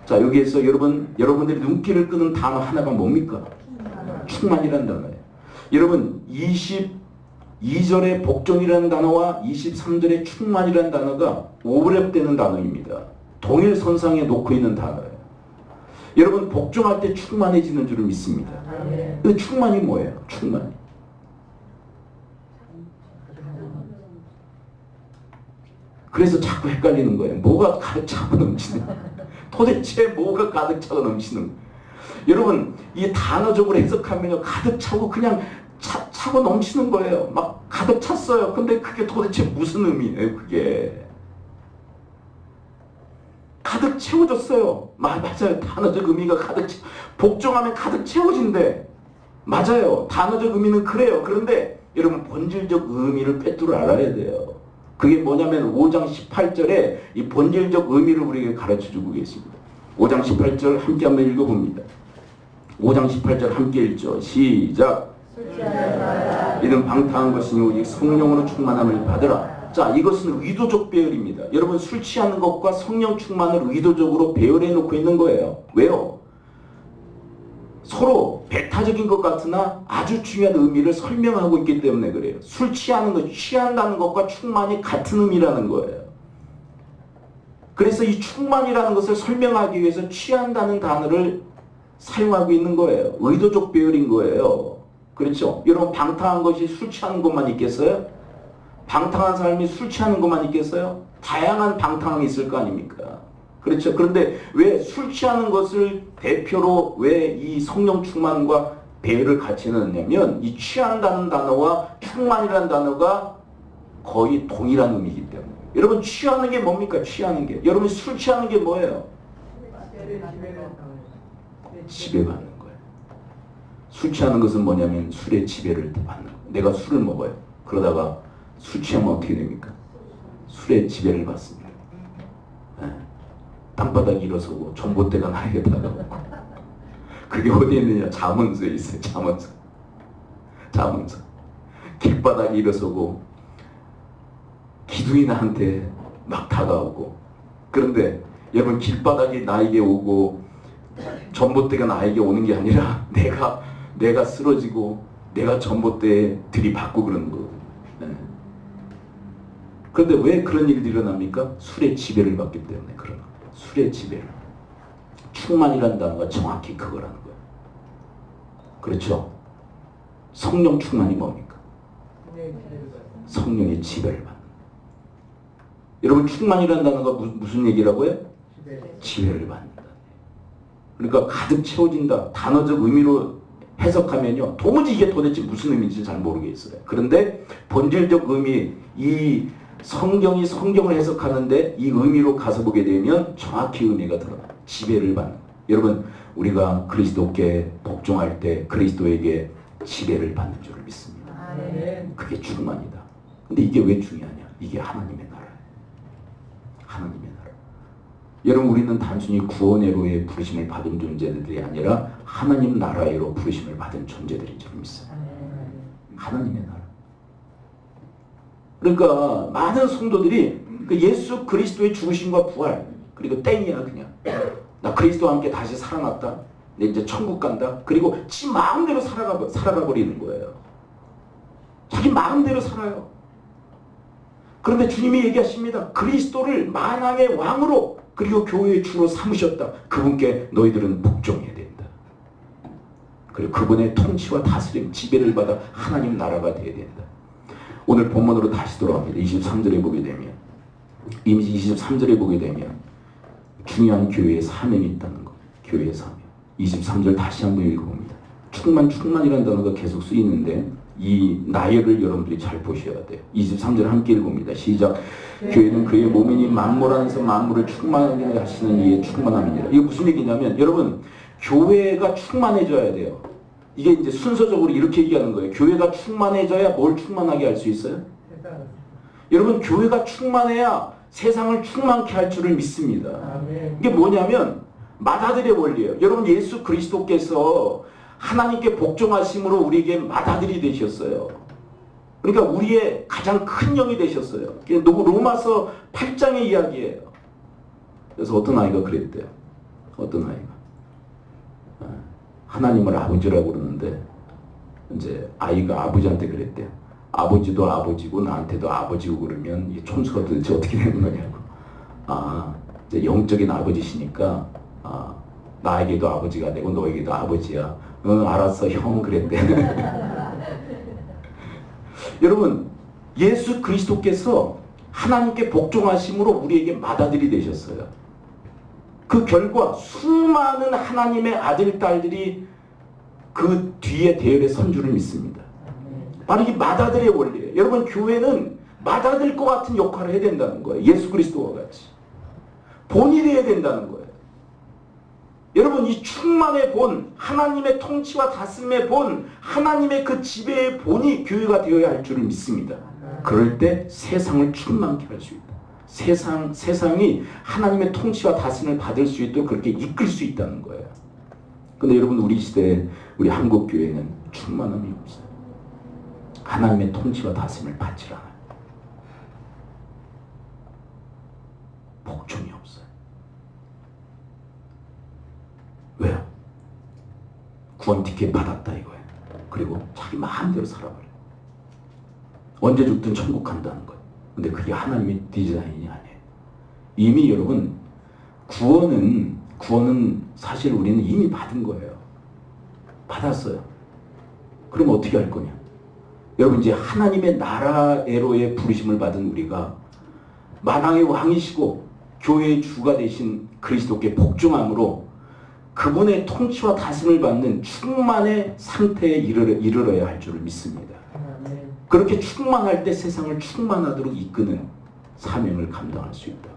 자, 여기에서 여러분들이 눈길을 끄는 단어 하나가 뭡니까? 충만이라는 단어예요. 여러분, 22절의 복종이라는 단어와 23절의 충만이라는 단어가 오버랩되는 단어입니다. 동일 선상에 놓고 있는 단어예요. 여러분, 복종할 때 충만해지는 줄을 믿습니다. 근데 충만이 뭐예요? 충만이. 그래서 자꾸 헷갈리는 거예요. 뭐가 가득 차고 넘치는 도대체 뭐가 가득 차고 넘치는 거예요. 여러분, 이 단어적으로 해석하면요, 가득 차고 그냥 차고 넘치는 거예요. 막 가득 찼어요. 근데 그게 도대체 무슨 의미예요? 그게 가득 채워졌어요. 맞아요. 단어적 의미가 복종하면 가득 채워진대. 맞아요. 단어적 의미는 그래요. 그런데 여러분, 본질적 의미를 꿰뚫어 알아야 돼요. 그게 뭐냐면 5장 18절에 이 본질적 의미를 우리에게 가르쳐주고 계십니다. 5장 18절 함께 한번 읽어봅니다. 5장 18절 함께 읽죠. 시작. 이는 방탕한 것이니 오직 성령으로 충만함을 받으라. 자, 이것은 의도적 배열입니다. 여러분, 술 취하는 것과 성령 충만을 의도적으로 배열해 놓고 있는 거예요. 왜요? 서로 배타적인 것 같으나 아주 중요한 의미를 설명하고 있기 때문에 그래요. 술 취하는 것, 취한다는 것과 충만이 같은 의미라는 거예요. 그래서 이 충만이라는 것을 설명하기 위해서 취한다는 단어를 사용하고 있는 거예요. 의도적 배열인 거예요. 그렇죠? 여러분, 방탕한 것이 술 취하는 것만 있겠어요? 방탕한 삶이 술 취하는 것만 있겠어요? 다양한 방탕함이 있을 거 아닙니까? 그렇죠? 그런데 왜 술 취하는 것을 대표로 왜 이 성령 충만과 배열을 같이 넣느냐면 이 취한다는 단어와 충만이라는 단어가 거의 동일한 의미이기 때문에. 여러분, 취하는 게 뭡니까? 취하는 게. 여러분, 술 취하는 게 뭐예요? 지배받는 거예요. 술 취하는 것은 뭐냐면 술의 지배를 받는 거예요. 내가 술을 먹어요. 그러다가 술 취하면 어떻게 됩니까? 술의 지배를 받습니다. 네. 땅바닥에 일어서고 전봇대가 나에게 다가오고. 그게 어디에 있느냐? 잠언서에 있어요. 잠언서. 길바닥에 일어서고 기둥이 나한테 막 다가오고. 그런데 여러분, 길바닥이 나에게 오고 전봇대가 나에게 오는 게 아니라 내가 쓰러지고 내가 전봇대에 들이받고 그러는 거거든요. 네. 그런데 왜 그런 일들이 일어납니까? 술의 지배를 받기 때문에 그러나 술의 지배를. 충만이라는 단어가 정확히 그거라는 거예요. 그렇죠? 성령 충만이 뭡니까? 성령의 지배를 받는. 여러분, 충만이라는 단어가 무슨 얘기라고요? 지배를 받는다. 그러니까 가득 채워진다. 단어적 의미로 해석하면요, 도무지 이게 도대체 무슨 의미인지 잘 모르겠어요. 그런데 본질적 의미, 이 성경이 성경을 해석하는데 이 의미로 가서 보게 되면 정확히 의미가 들어요. 지배를 받는. 여러분, 우리가 그리스도께 복종할 때 그리스도에게 지배를 받는 줄을 믿습니다. 그게 충만이다. 근데 이게 왜 중요하냐? 이게 하나님의 나라예요. 하나님의 나라. 여러분, 우리는 단순히 구원의로의 부르심을 받은 존재들이 아니라 하나님 나라의로 부르심을 받은 존재들인 줄 믿습니다. 하나님의 나라. 그러니까 많은 성도들이 그 예수 그리스도의 죽으심과 부활, 그리고 땡이야 그냥. 나 그리스도와 함께 다시 살아났다. 내 이제 천국 간다. 그리고 지 마음대로 살아가 버리는 거예요. 자기 마음대로 살아요. 그런데 주님이 얘기하십니다. 그리스도를 만왕의 왕으로 그리고 교회의 주로 삼으셨다. 그분께 너희들은 복종해야 된다. 그리고 그분의 통치와 다스림, 지배를 받아 하나님 나라가 되어야 된다. 오늘 본문으로 다시 돌아갑니다. 23절에 보게 되면, 이미 23절에 보게 되면 중요한 교회의 사명이 있다는 거. 교회의 사명. 23절 다시 한번 읽어봅니다. 충만이라는 단어가 계속 쓰이는데 이 나열을 여러분들이 잘 보셔야 돼요. 23절 함께 읽어봅니다. 시작. 교회는 그의 몸이니 만물 안에서 만물을 충만하게 하시는 이의 충만함이니라. 이게 무슨 얘기냐면, 여러분, 교회가 충만해져야 돼요. 이게 이제 순서적으로 이렇게 얘기하는 거예요. 교회가 충만해져야 뭘 충만하게 할 수 있어요? 여러분, 교회가 충만해야 세상을 충만케 할 줄을 믿습니다. 이게 뭐냐면 맏아들의 원리예요. 여러분, 예수 그리스도께서 하나님께 복종하심으로 우리에게 맏아들이 되셨어요. 그러니까 우리의 가장 큰 영이 되셨어요. 로마서 8장의 이야기예요. 그래서 어떤 아이가 그랬대요. 어떤 아이가 하나님을 아버지라고 그러는데 이제 아이가 아버지한테 그랬대요. 아버지도 아버지고 나한테도 아버지고 그러면 이 촌수가 도대체 어떻게 되는 거냐고. 이제 영적인 아버지시니까 나에게도 아버지가 되고 너에게도 아버지야. 응, 알았어 형 그랬대. 여러분, 예수 그리스도께서 하나님께 복종하심으로 우리에게 맏아들이 되셨어요. 그 결과 수많은 하나님의 아들, 딸들이 그 뒤에 대열에 선 줄을 믿습니다. 바로 이 맏아들의 원리예요. 여러분, 교회는 맏아들과 같은 역할을 해야 된다는 거예요. 예수 그리스도와 같이. 본이 되어야 된다는 거예요. 여러분, 이 충만의 본, 하나님의 통치와 다스림의 본, 하나님의 그 지배의 본이 교회가 되어야 할 줄을 믿습니다. 그럴 때 세상을 충만케 할 수 있다. 세상이 하나님의 통치와 다스림을 받을 수 있도록 그렇게 이끌 수 있다는 거예요. 근데 여러분, 우리 시대에 우리 한국 교회는 충만함이 없어요. 하나님의 통치와 다스림을 받지 않아요. 구원 티켓 받았다 이거예요. 그리고 자기 마음대로 살아버려. 언제 죽든 천국 간다는 거예요. 근데 그게 하나님의 디자인이 아니에요. 이미 여러분 구원은 사실 우리는 이미 받은 거예요. 받았어요. 그럼 어떻게 할 거냐? 여러분 이제 하나님의 나라에로의 부르심을 받은 우리가 만왕의 왕이시고 교회의 주가 되신 그리스도께 복종함으로 그분의 통치와 다스림을 받는 충만의 상태에 이르러야 할 줄을 믿습니다. 그렇게 충만할 때 세상을 충만하도록 이끄는 사명을 감당할 수 있다.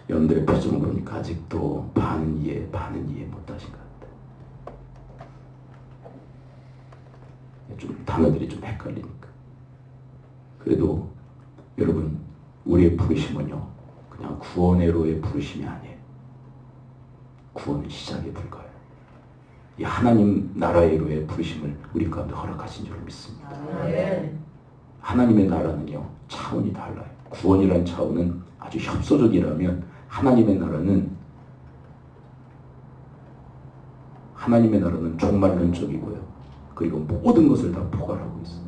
여러분들의 표정을 보니까 아직도 반은 이해 못하신 것 같아요. 좀 단어들이 좀 헷갈리니까. 그래도 여러분 우리의 부르심은요 그냥 구원의로의 부르심이 아니에요. 구원은 시작에 불과해요. 이 하나님 나라의로의 부르심을 우리 가운데 허락하신 줄 믿습니다. 하나님의 나라는요 차원이 달라요. 구원이라는 차원은 아주 협소적이라면 하나님의 나라는 종말론적이고요. 그리고 모든 것을 다 포괄하고 있어요.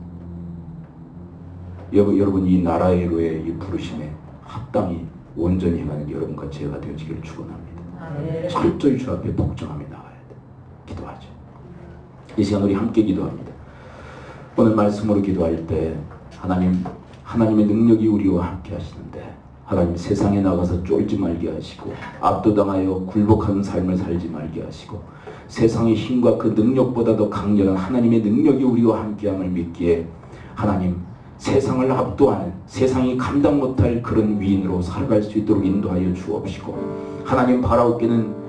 여러분 이 나라의로의 이 부르심에 합당히 온전히 행하는 여러분과 제가 되어지기를 축원합니다. 철저히 주 앞에 복종하며 나가야 돼. 기도하죠. 이 시간 우리 함께 기도합니다. 오늘 말씀으로 기도할 때 하나님의 능력이 우리와 함께 하시는데 하나님 세상에 나가서 쫄지 말게 하시고 압도당하여 굴복하는 삶을 살지 말게 하시고 세상의 힘과 그 능력보다 더 강렬한 하나님의 능력이 우리와 함께함을 믿기에 하나님 세상을 압도하는 세상이 감당 못할 그런 위인으로 살아갈 수 있도록 인도하여 주옵시고 하나님 바라옵기는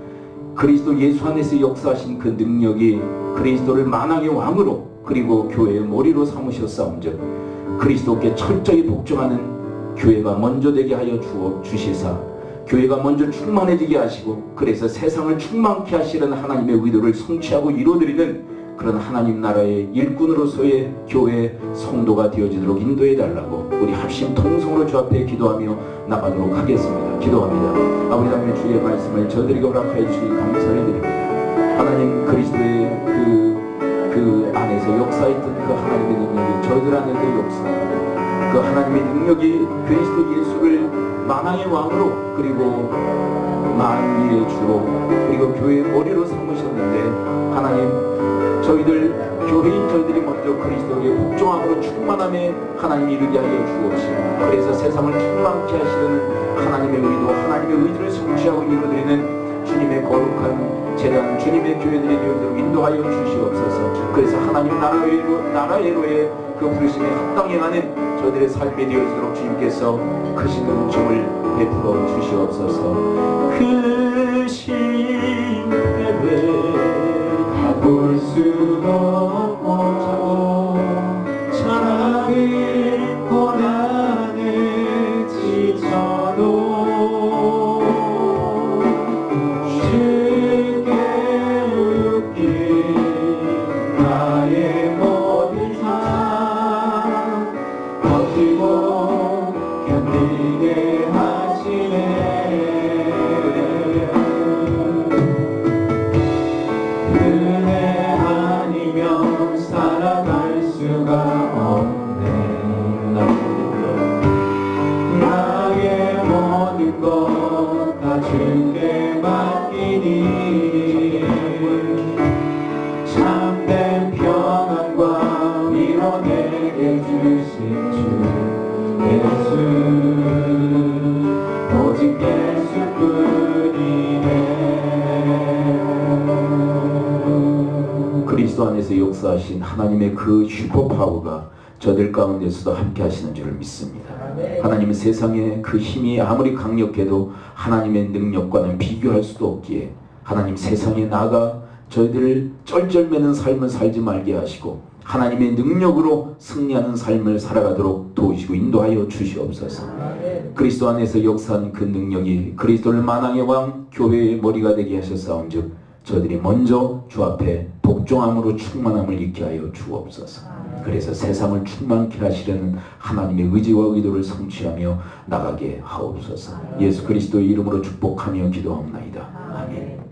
그리스도 예수 안에서 역사하신 그 능력이 그리스도를 만왕의 왕으로 그리고 교회의 머리로 삼으셨사온즉 그리스도께 철저히 복종하는 교회가 먼저 되게 하여 주시사 교회가 먼저 충만해지게 하시고 그래서 세상을 충만케 하시는 하나님의 의도를 성취하고 이루어드리는 그런 하나님 나라의 일꾼으로서의 교회 성도가 되어지도록 인도해 달라고 우리 합심 통성으로 주 앞에 기도하며 나가도록 하겠습니다. 기도합니다. 아버지 하나님의 주의 말씀을 저희들에게 허락하여 주시니 감사를 드립니다. 하나님 그리스도의 그 안에서 역사했던 그 하나님의 능력이 저희들 안에도 역사하고 그 하나님의 능력이 그리스도 예수를 만왕의 왕으로 그리고 만민의 주로 그리고 교회의 머리로 삼으셨는데 하나님 교회인 저희들이 먼저 그리스도에게 복종함으로 충만함에 하나님 이르게 하여 주옵시고 그래서 세상을 충만케 하시는 하나님의 의도 하나님의 의지를 성취하고 이루어드리는 주님의 거룩한 재단 주님의 교회들이 되도록 인도하여 주시옵소서. 그래서 하나님 나라의로의 그 부르심에 합당행하는 저들의 삶이 되어지도록 주님께서 크신 은총을 베풀어 주시옵소서. 크신 패배 볼 수도 없고 차라리 고난에 지쳐도 쉽게 웃긴 나의 모든 삶 버티고 견디게 하시네. 살아갈 수가 없네. 나의 모든 것 다 주께 맡기니 참된 평안과 위로 내게 주신 주 예수 오직 예수뿐이네. 그리스도 안에서 역사하신 하나님의 그 슈퍼파워가 저들 가운데서도 함께 하시는 줄을 믿습니다. 하나님은 세상에 그 힘이 아무리 강력해도 하나님의 능력과는 비교할 수도 없기에 하나님 세상에 나가 저희들을 쩔쩔매는 삶을 살지 말게 하시고 하나님의 능력으로 승리하는 삶을 살아가도록 도우시고 인도하여 주시옵소서. 그리스도 안에서 역사한 그 능력이 그리스도를 만왕의 왕 교회의 머리가 되게 하셨사온즉 저희들이 먼저 주 앞에 복종함으로 충만함을 잊게 하여 주옵소서. 그래서 세상을 충만케 하시려는 하나님의 의지와 의도를 성취하며 나가게 하옵소서. 예수 그리스도의 이름으로 축복하며 기도하옵나이다. 아멘.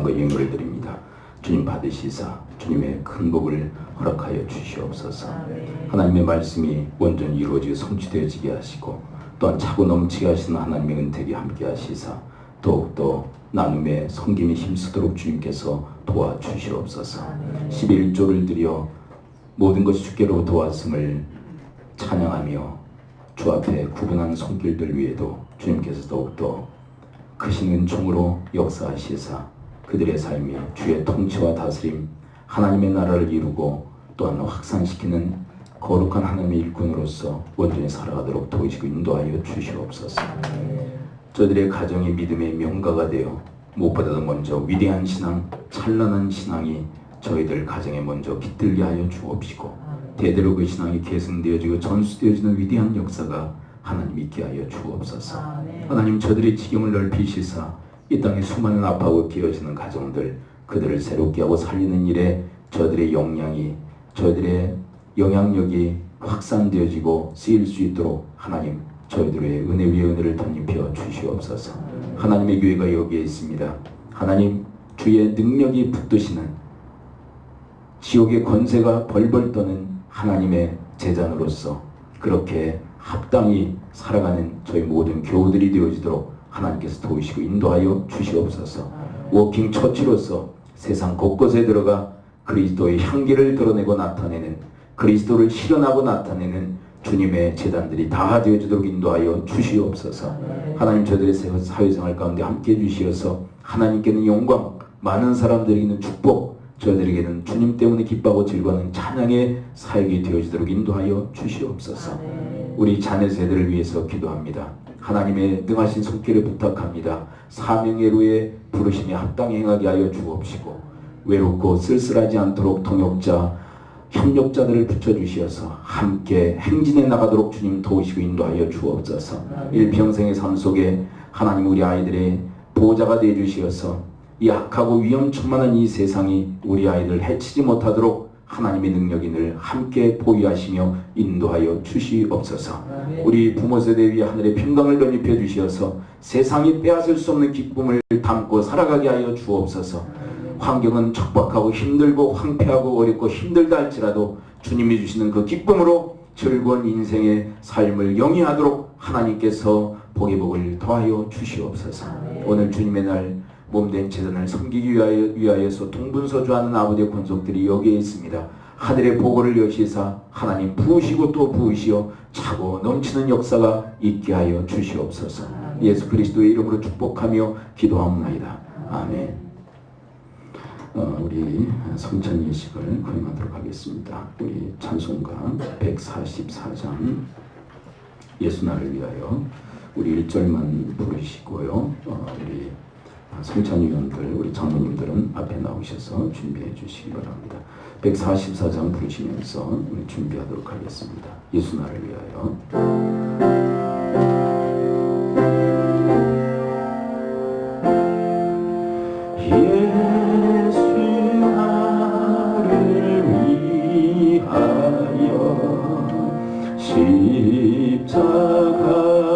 찬양과 예물을 드립니다. 주님 받으시사 주님의 큰 복을 허락하여 주시옵소서. 하나님의 말씀이 온전히 이루어지고 성취되어지게 하시고 또한 차고 넘치게 하시는 하나님의 은택이 함께 하시사 더욱더 나눔의 섬김에 힘쓰도록 주님께서 도와주시옵소서. 11조를 드려 모든 것이 주께로부터 왔음을 찬양하며 주 앞에 구분한 손길들 위에도 주님께서 더욱더 크신 은총으로 역사하시사 그들의 삶이 주의 통치와 다스림 하나님의 나라를 이루고 또한 확산시키는 거룩한 하나님의 일꾼으로서 온전히 살아가도록 도우시고 인도하여 주시옵소서. 저들의 가정이 믿음의 명가가 되어 무엇보다도 먼저 위대한 신앙, 찬란한 신앙이 저희들 가정에 먼저 깃들게 하여 주옵시고 대대로 그 신앙이 계승되어지고 전수되어지는 위대한 역사가 하나님 있게 하여 주옵소서. 하나님 저들의 지경을 넓히시사 이 땅에 수많은 아파하고 깨어지는 가정들 그들을 새롭게 하고 살리는 일에 저들의 역량이 저들의 영향력이 확산되어지고 쓰일 수 있도록 하나님 저희들의 은혜 위에 은혜를 덧입혀 주시옵소서. 하나님의 교회가 여기에 있습니다. 하나님 주의 능력이 붙드시는 지옥의 권세가 벌벌 떠는 하나님의 제자로서 그렇게 합당히 살아가는 저희 모든 교우들이 되어지도록 하나님께서 도우시고 인도하여 주시옵소서. 워킹 처치로서 세상 곳곳에 들어가 그리스도의 향기를 드러내고 나타내는 그리스도를 실현하고 나타내는 주님의 제단들이 다 되어지도록 인도하여 주시옵소서. 하나님 저들의 사회생활 가운데 함께해 주시어서 하나님께는 영광, 많은 사람들에게는 축복, 저들에게는 주님 때문에 기뻐하고 즐거워하는 찬양의 사역이 되어지도록 인도하여 주시옵소서. 우리 자녀 세대를 위해서 기도합니다. 하나님의 능하신 손길을 부탁합니다. 사명의 루에 부르심에 합당히 행하게 하여 주옵시고 외롭고 쓸쓸하지 않도록 동역자, 협력자들을 붙여주시어서 함께 행진해 나가도록 주님 도우시고 인도하여 주옵소서. 일평생의 삶 속에 하나님 우리 아이들의 보호자가 되어 주시어서 이 악하고 위험천만한 이 세상이 우리 아이들을 해치지 못하도록 하나님의 능력이 늘 함께 보유하시며 인도하여 주시옵소서. 우리 부모 세대 위에 하늘의 평강을 덧입혀 주시어서 세상이 빼앗을 수 없는 기쁨을 담고 살아가게 하여 주옵소서. 환경은 척박하고 힘들고 황폐하고 어렵고 힘들다 할지라도 주님이 주시는 그 기쁨으로 즐거운 인생의 삶을 영위하도록 하나님께서 복의 복을 더하여 주시옵소서. 오늘 주님의 날 몸된 제단을 섬기기 위하여서 동분서주하는 아버지의 권속들이 여기에 있습니다. 하늘의 보고를 여시사 하나님 부으시고 또 부으시어 차고 넘치는 역사가 있게 하여 주시옵소서. 예수 그리스도의 이름으로 축복하며 기도하옵나이다. 아멘. 우리 성찬 예식을 거행하도록 하겠습니다. 우리 찬송가 144장 예수나를 위하여 우리 1절만 부르시고요. 우리 성찬위원들, 우리 장로님들은 앞에 나오셔서 준비해 주시기 바랍니다. 144장 부르시면서 우리 준비하도록 하겠습니다. 예수나를 위하여.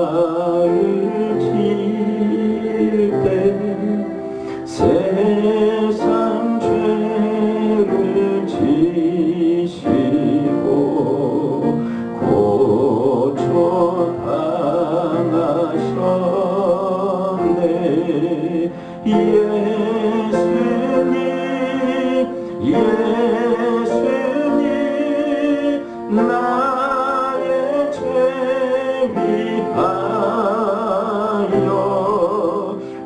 십자가를 질 때 세상 죄를 지시고 고쳐 당하셨네. 예수님 나의 죄 위하여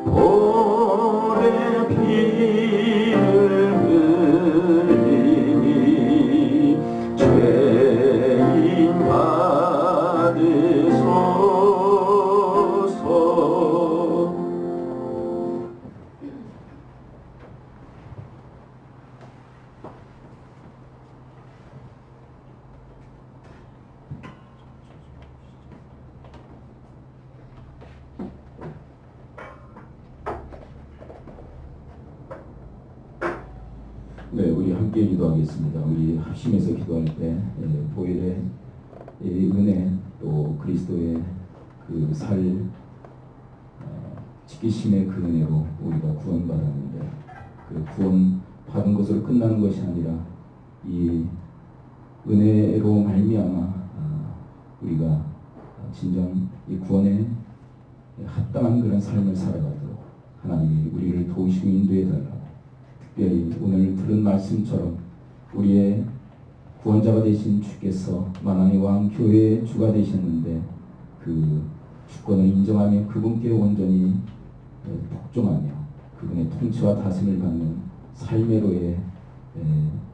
보배 피를 흘리니 죄인 받으소서. 네, 우리 함께 기도하겠습니다. 우리 합심해서 기도할 때 보혈의 은혜 또 그리스도의 그 살 지키심의 그 은혜로 우리가 구원받았는데 그 구원 받은 것으로 끝나는 것이 아니라 이 은혜로 말미암아 우리가 진정 이 구원에 합당한 그런 삶을 살아가도록 하나님이 우리를 도우시고 인도해 달라고, 특별히 오늘 들은 말씀처럼 우리의 구원자가 되신 주께서 만왕의 왕 교회의 주가 되셨는데 그 주권을 인정하며 그분께 온전히 복종하며 그분의 통치와 다스림을 받는 삶의로의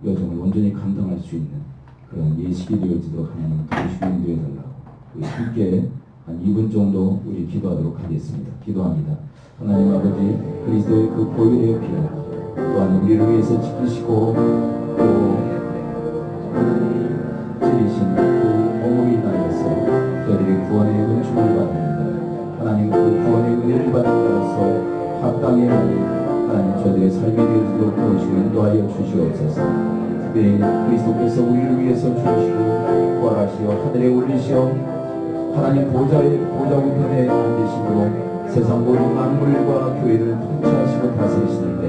여정을 온전히 감당할 수 있는 그런 예식이 되어지도록 하나님 도우시고 인도해 달라고, 우리 함께 한 2분 정도 우리 기도하도록 하겠습니다. 기도합니다. 하나님 아버지, 그리스도의 그 보혈의 피를 또한 우리를 위해서 지키시고 또 지리신 그 몸으로 인하여서 저희들의 구원의 은총을 받습니다. 하나님 그 구원의 은혜를 받은 자로서 합당히 하나님 저희들의 삶이 되어지도록 도우시고 인도하여 주시옵소서. 특별히 그리스도께서 우리를 위해서 죽으시고 부활하시어 하늘에 올리시어 하나님 보좌 우편에 앉으심으로 세상 모든 만물과 교회를 통치하시고 다스리시는데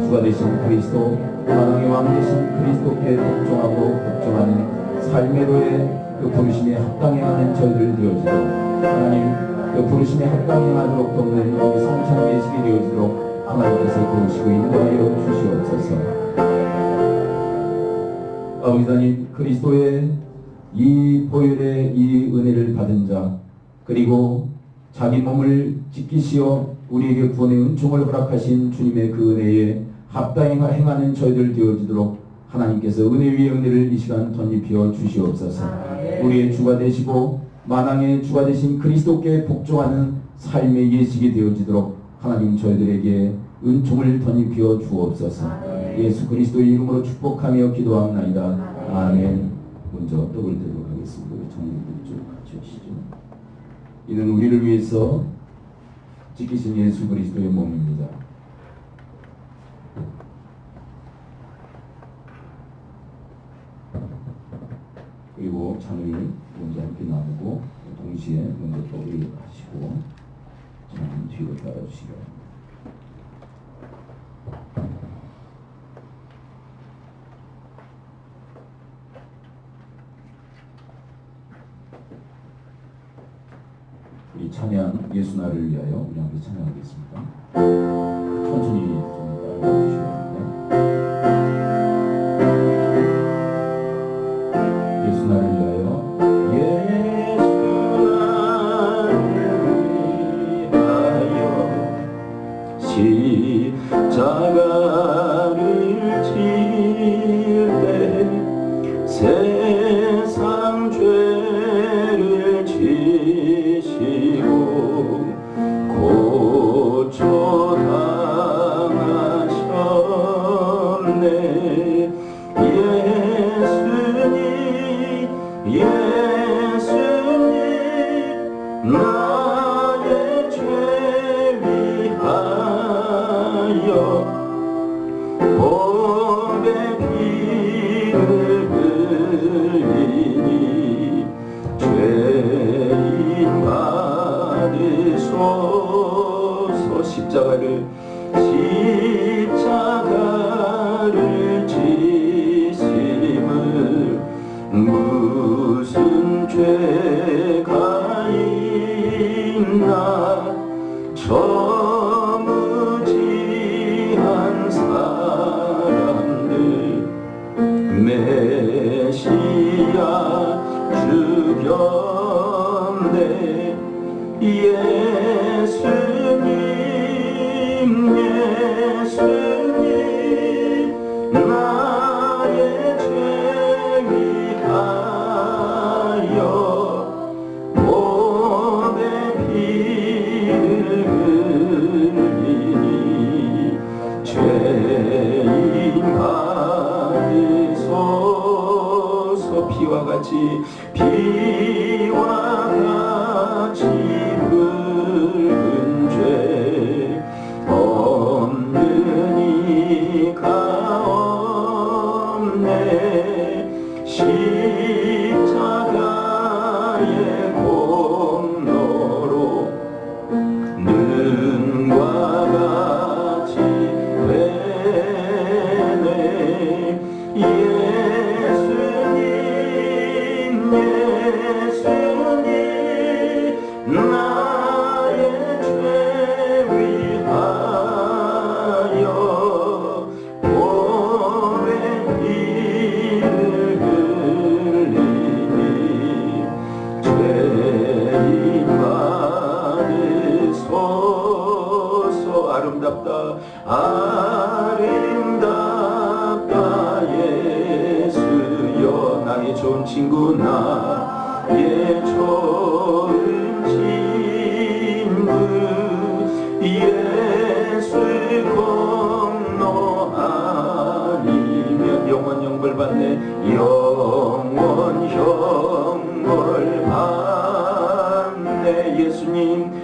주가 되신 그리스도, 만왕의 왕 되신 그리스도께 복종하고 복종하는 삶의로의 그 부르심에 합당히 하는 저희들 되어지도록 하나님 그 부르심에 합당히 하도록 돕는 이 성찬 예식이 되어지도록 하나님께서 도우시고 인도하여 주시옵소서. 아버지 하나님, 그리스도의 이 보혈의 이 은혜를 받은 자, 그리고 자기 몸을 지키시어 우리에게 구원의 은총을 허락하신 주님의 그 은혜에 합당히 행하는 저희들 되어지도록 하나님께서 은혜 위에 은혜를 이 시간 덧입혀 주시옵소서. 우리의 주가 되시고 만왕의 주가 되신 그리스도께 복종하는 삶의 예식이 되어지도록 하나님 저희들에게 은총을 덧입혀 주옵소서. 예수 그리스도의 이름으로 축복하며 기도합나이다. 아멘. 먼저 떡을 들도록 하겠습니다. 우리 청년들 쭉 같이 하시죠. 이는 우리를 위해서 지키신 예수 그리스도의 몸입니다. 그리고 잔을 먼저 함께 나누고 동시에 먼저 떡을 하시고 잔 뒤로 따라주시기 바랍니다. 우리 찬양 예수 나를 위하여 우리 함께 찬양하겠습니다. 천천히 좀 따라주시기 바랍니다. 예수 나를 위하여 십자가를 질 때 세상 죄를 지시고 고쳐 당하셨네. 예수님 나의 죄 위하여 보배 피를 흘리니 죄인 받으소서. 십자가를 지심을 무슨 죄가 있나. 저무지한 사람들 메시아 죽였네. 예수님 나의 죄 위하여 몸에 피를 흘리니 죄인 받으소서. 피와 같이 붉은 죄 없는 이가 없네. 십자가의 공로로 눈과 같이 누구나의 처음 진부 예수 공로하리며 영원 형벌 받네 영원 형벌 받네 예수님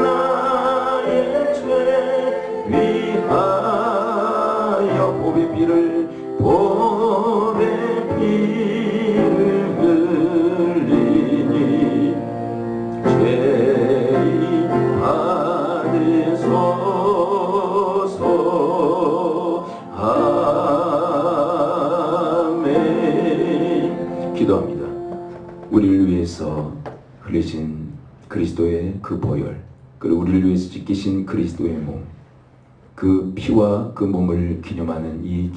나의 죄 위하여 보배 피를 흘리니 죄인 받으소서 아멘. 기도합니다. 우리를 위해서 흘리신 그리스도의 그 보혈, 그리고 우리를 위해서 찢기신 그리스도의 몸, 그 피와 그 몸을 기념하는 이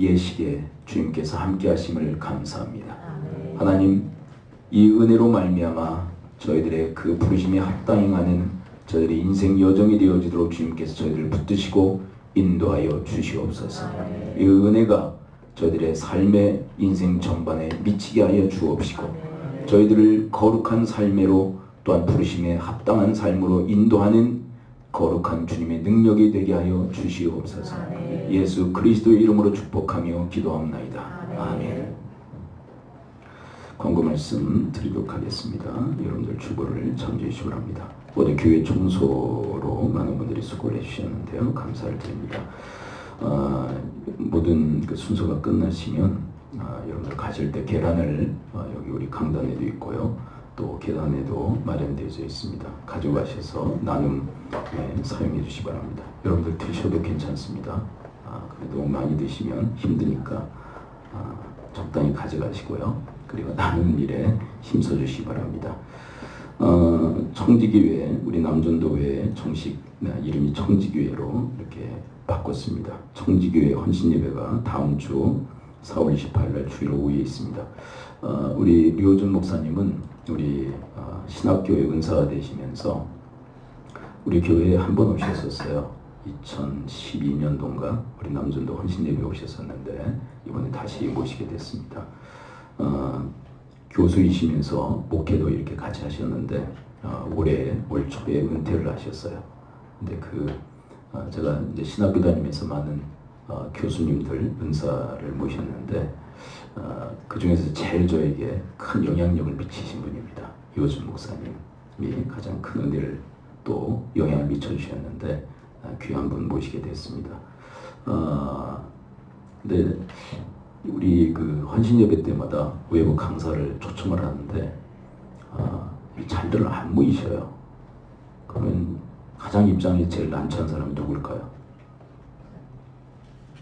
예식에 주님께서 함께 하심을 감사합니다. 하나님, 이 은혜로 말미암아 저희들의 그 부르심에 합당행하는 저희들의 인생 여정이 되어지도록 주님께서 저희들을 붙드시고 인도하여 주시옵소서. 이 은혜가 저희들의 삶의 인생 전반에 미치게 하여 주옵시고 저희들을 거룩한 삶으로 또한 부르심에 합당한 삶으로 인도하는 거룩한 주님의 능력이 되게 하여 주시옵소서. 예수 그리스도의 이름으로 축복하며 기도합나이다. 아멘. 광고 말씀 드리도록 하겠습니다. 여러분들 주보를 참조해 주시기 바랍니다. 오늘 교회 청소로 많은 분들이 수고를 해주셨는데요. 감사를 드립니다. 모든 그 순서가 끝나시면 여러분들 가실 때 계란을 여기 우리 강단에도 있고요. 또 계단에도 마련되어 있습니다. 가져가셔서 나눔 사용해 주시기 바랍니다. 여러분들 드셔도 괜찮습니다. 그래도 많이 드시면 힘드니까 적당히 가져가시고요. 그리고 나눔 일에 힘써 주시기 바랍니다. 청지기회, 우리 남전도회 정식 이름이 청지기회로 이렇게 바꿨습니다. 청지기회 헌신예배가 다음 주 4월 28일 주일 오후에 있습니다. 우리 류호준 목사님은 우리 신학교의 은사가 되시면서 우리 교회에 한 번 오셨었어요. 2012년도인가 우리 남전도 헌신예배 오셨었는데 이번에 다시 모시게 됐습니다. 교수이시면서 목회도 이렇게 같이 하셨는데 올 초에 은퇴를 하셨어요. 근데 제가 이제 신학교 다니면서 많은 교수님들 은사를 모셨는데 그 중에서 제일 저에게 큰 영향력을 미치신 분입니다. 요즘 목사님이 가장 큰 은혜를 또 영향을 미쳐주셨는데 귀한 분 모시게 됐습니다. 근데 우리 그 헌신 예배 때마다 외부 강사를 초청을 하는데 잘들 안 모이셔요. 그러면 가장 입장이 제일 난처한 사람이 누굴까요?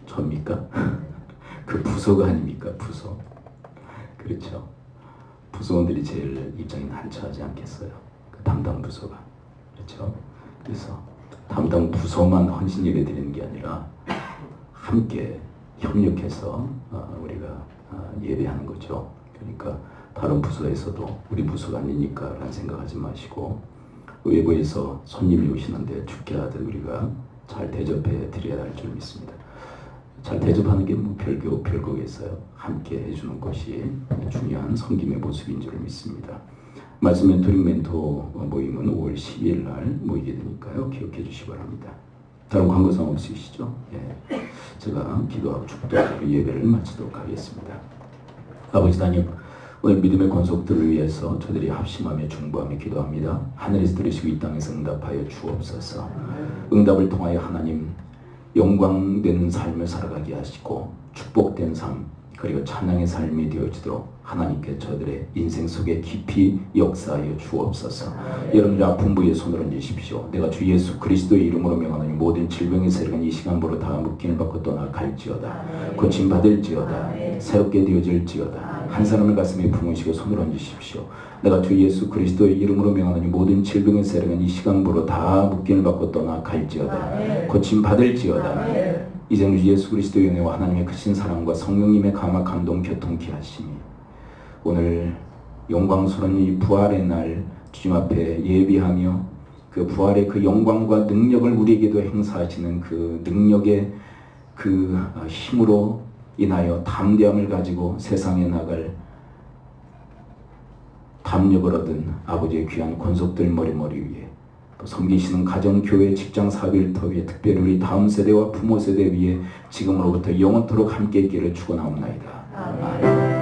저입니까? 그 부서가 아닙니까? 부서. 그렇죠. 부서원들이 제일 입장이 난처하지 않겠어요? 그 담당 부서가. 그렇죠. 그래서 담당 부서만 헌신 예배 드리는 게 아니라 함께 협력해서 우리가 예배하는 거죠. 그러니까 다른 부서에서도 우리 부서가 아니니까 라는 생각하지 마시고 외부에서 손님이 오시는데 죽게 하듯 우리가 잘 대접해 드려야 할 줄 믿습니다. 잘 대접하는 게 뭐 별거겠어요. 함께 해주는 것이 중요한 섬김의 모습인 줄 믿습니다. 말씀 멘토링 멘토 모임은 5월 12일 날 모이게 되니까요. 기억해 주시기 바랍니다. 다른 광고사항 없으시죠? 예. 제가 기도하고 축도하고 예배를 마치도록 하겠습니다. 아버지 하나님, 오늘 믿음의 권속들을 위해서 저들이 합심하며 중보하며 기도합니다. 하늘에서 들으시고 이 땅에서 응답하여 주옵소서. 응답을 통하여 하나님 영광되는 삶을 살아가게 하시고 축복된 삶 그리고 찬양의 삶이 되어지도록 하나님께 저들의 인생 속에 깊이 역사하여 주옵소서. 여러분들 아픈 부위에 손을 얹으십시오. 내가 주 예수 그리스도의 이름으로 명하노니 모든 질병의 세력은 이 시간부로 다 묶임을 받고 떠나갈지어다. 고침받을지어다. 새롭게 되어질지어다. 한 사람의 가슴에 품으시고 손을 얹으십시오. 내가 주 예수 그리스도의 이름으로 명하노니 모든 질병의 세력은 이 시간부로 다 묶임을 받고 떠나갈지어다. 고침받을지어다. 이제는 예수 그리스도의 은혜와 하나님의 크신 사랑과 성령님의 감화 감동 교통케 하시니 오늘 영광스러운 이 부활의 날 주님 앞에 예비하며 그 부활의 그 영광과 능력을 우리에게도 행사하시는 그 능력의 그 힘으로 인하여 담대함을 가지고 세상에 나갈 담력을 얻은 아버지의 귀한 권속들 머리머리 위에 또 섬기시는 가정, 교회, 직장, 사회 일터 위에 특별히 우리 다음 세대와 부모 세대 위에 지금으로부터 영원토록 함께 있기를 축원하옵나이다. 아멘.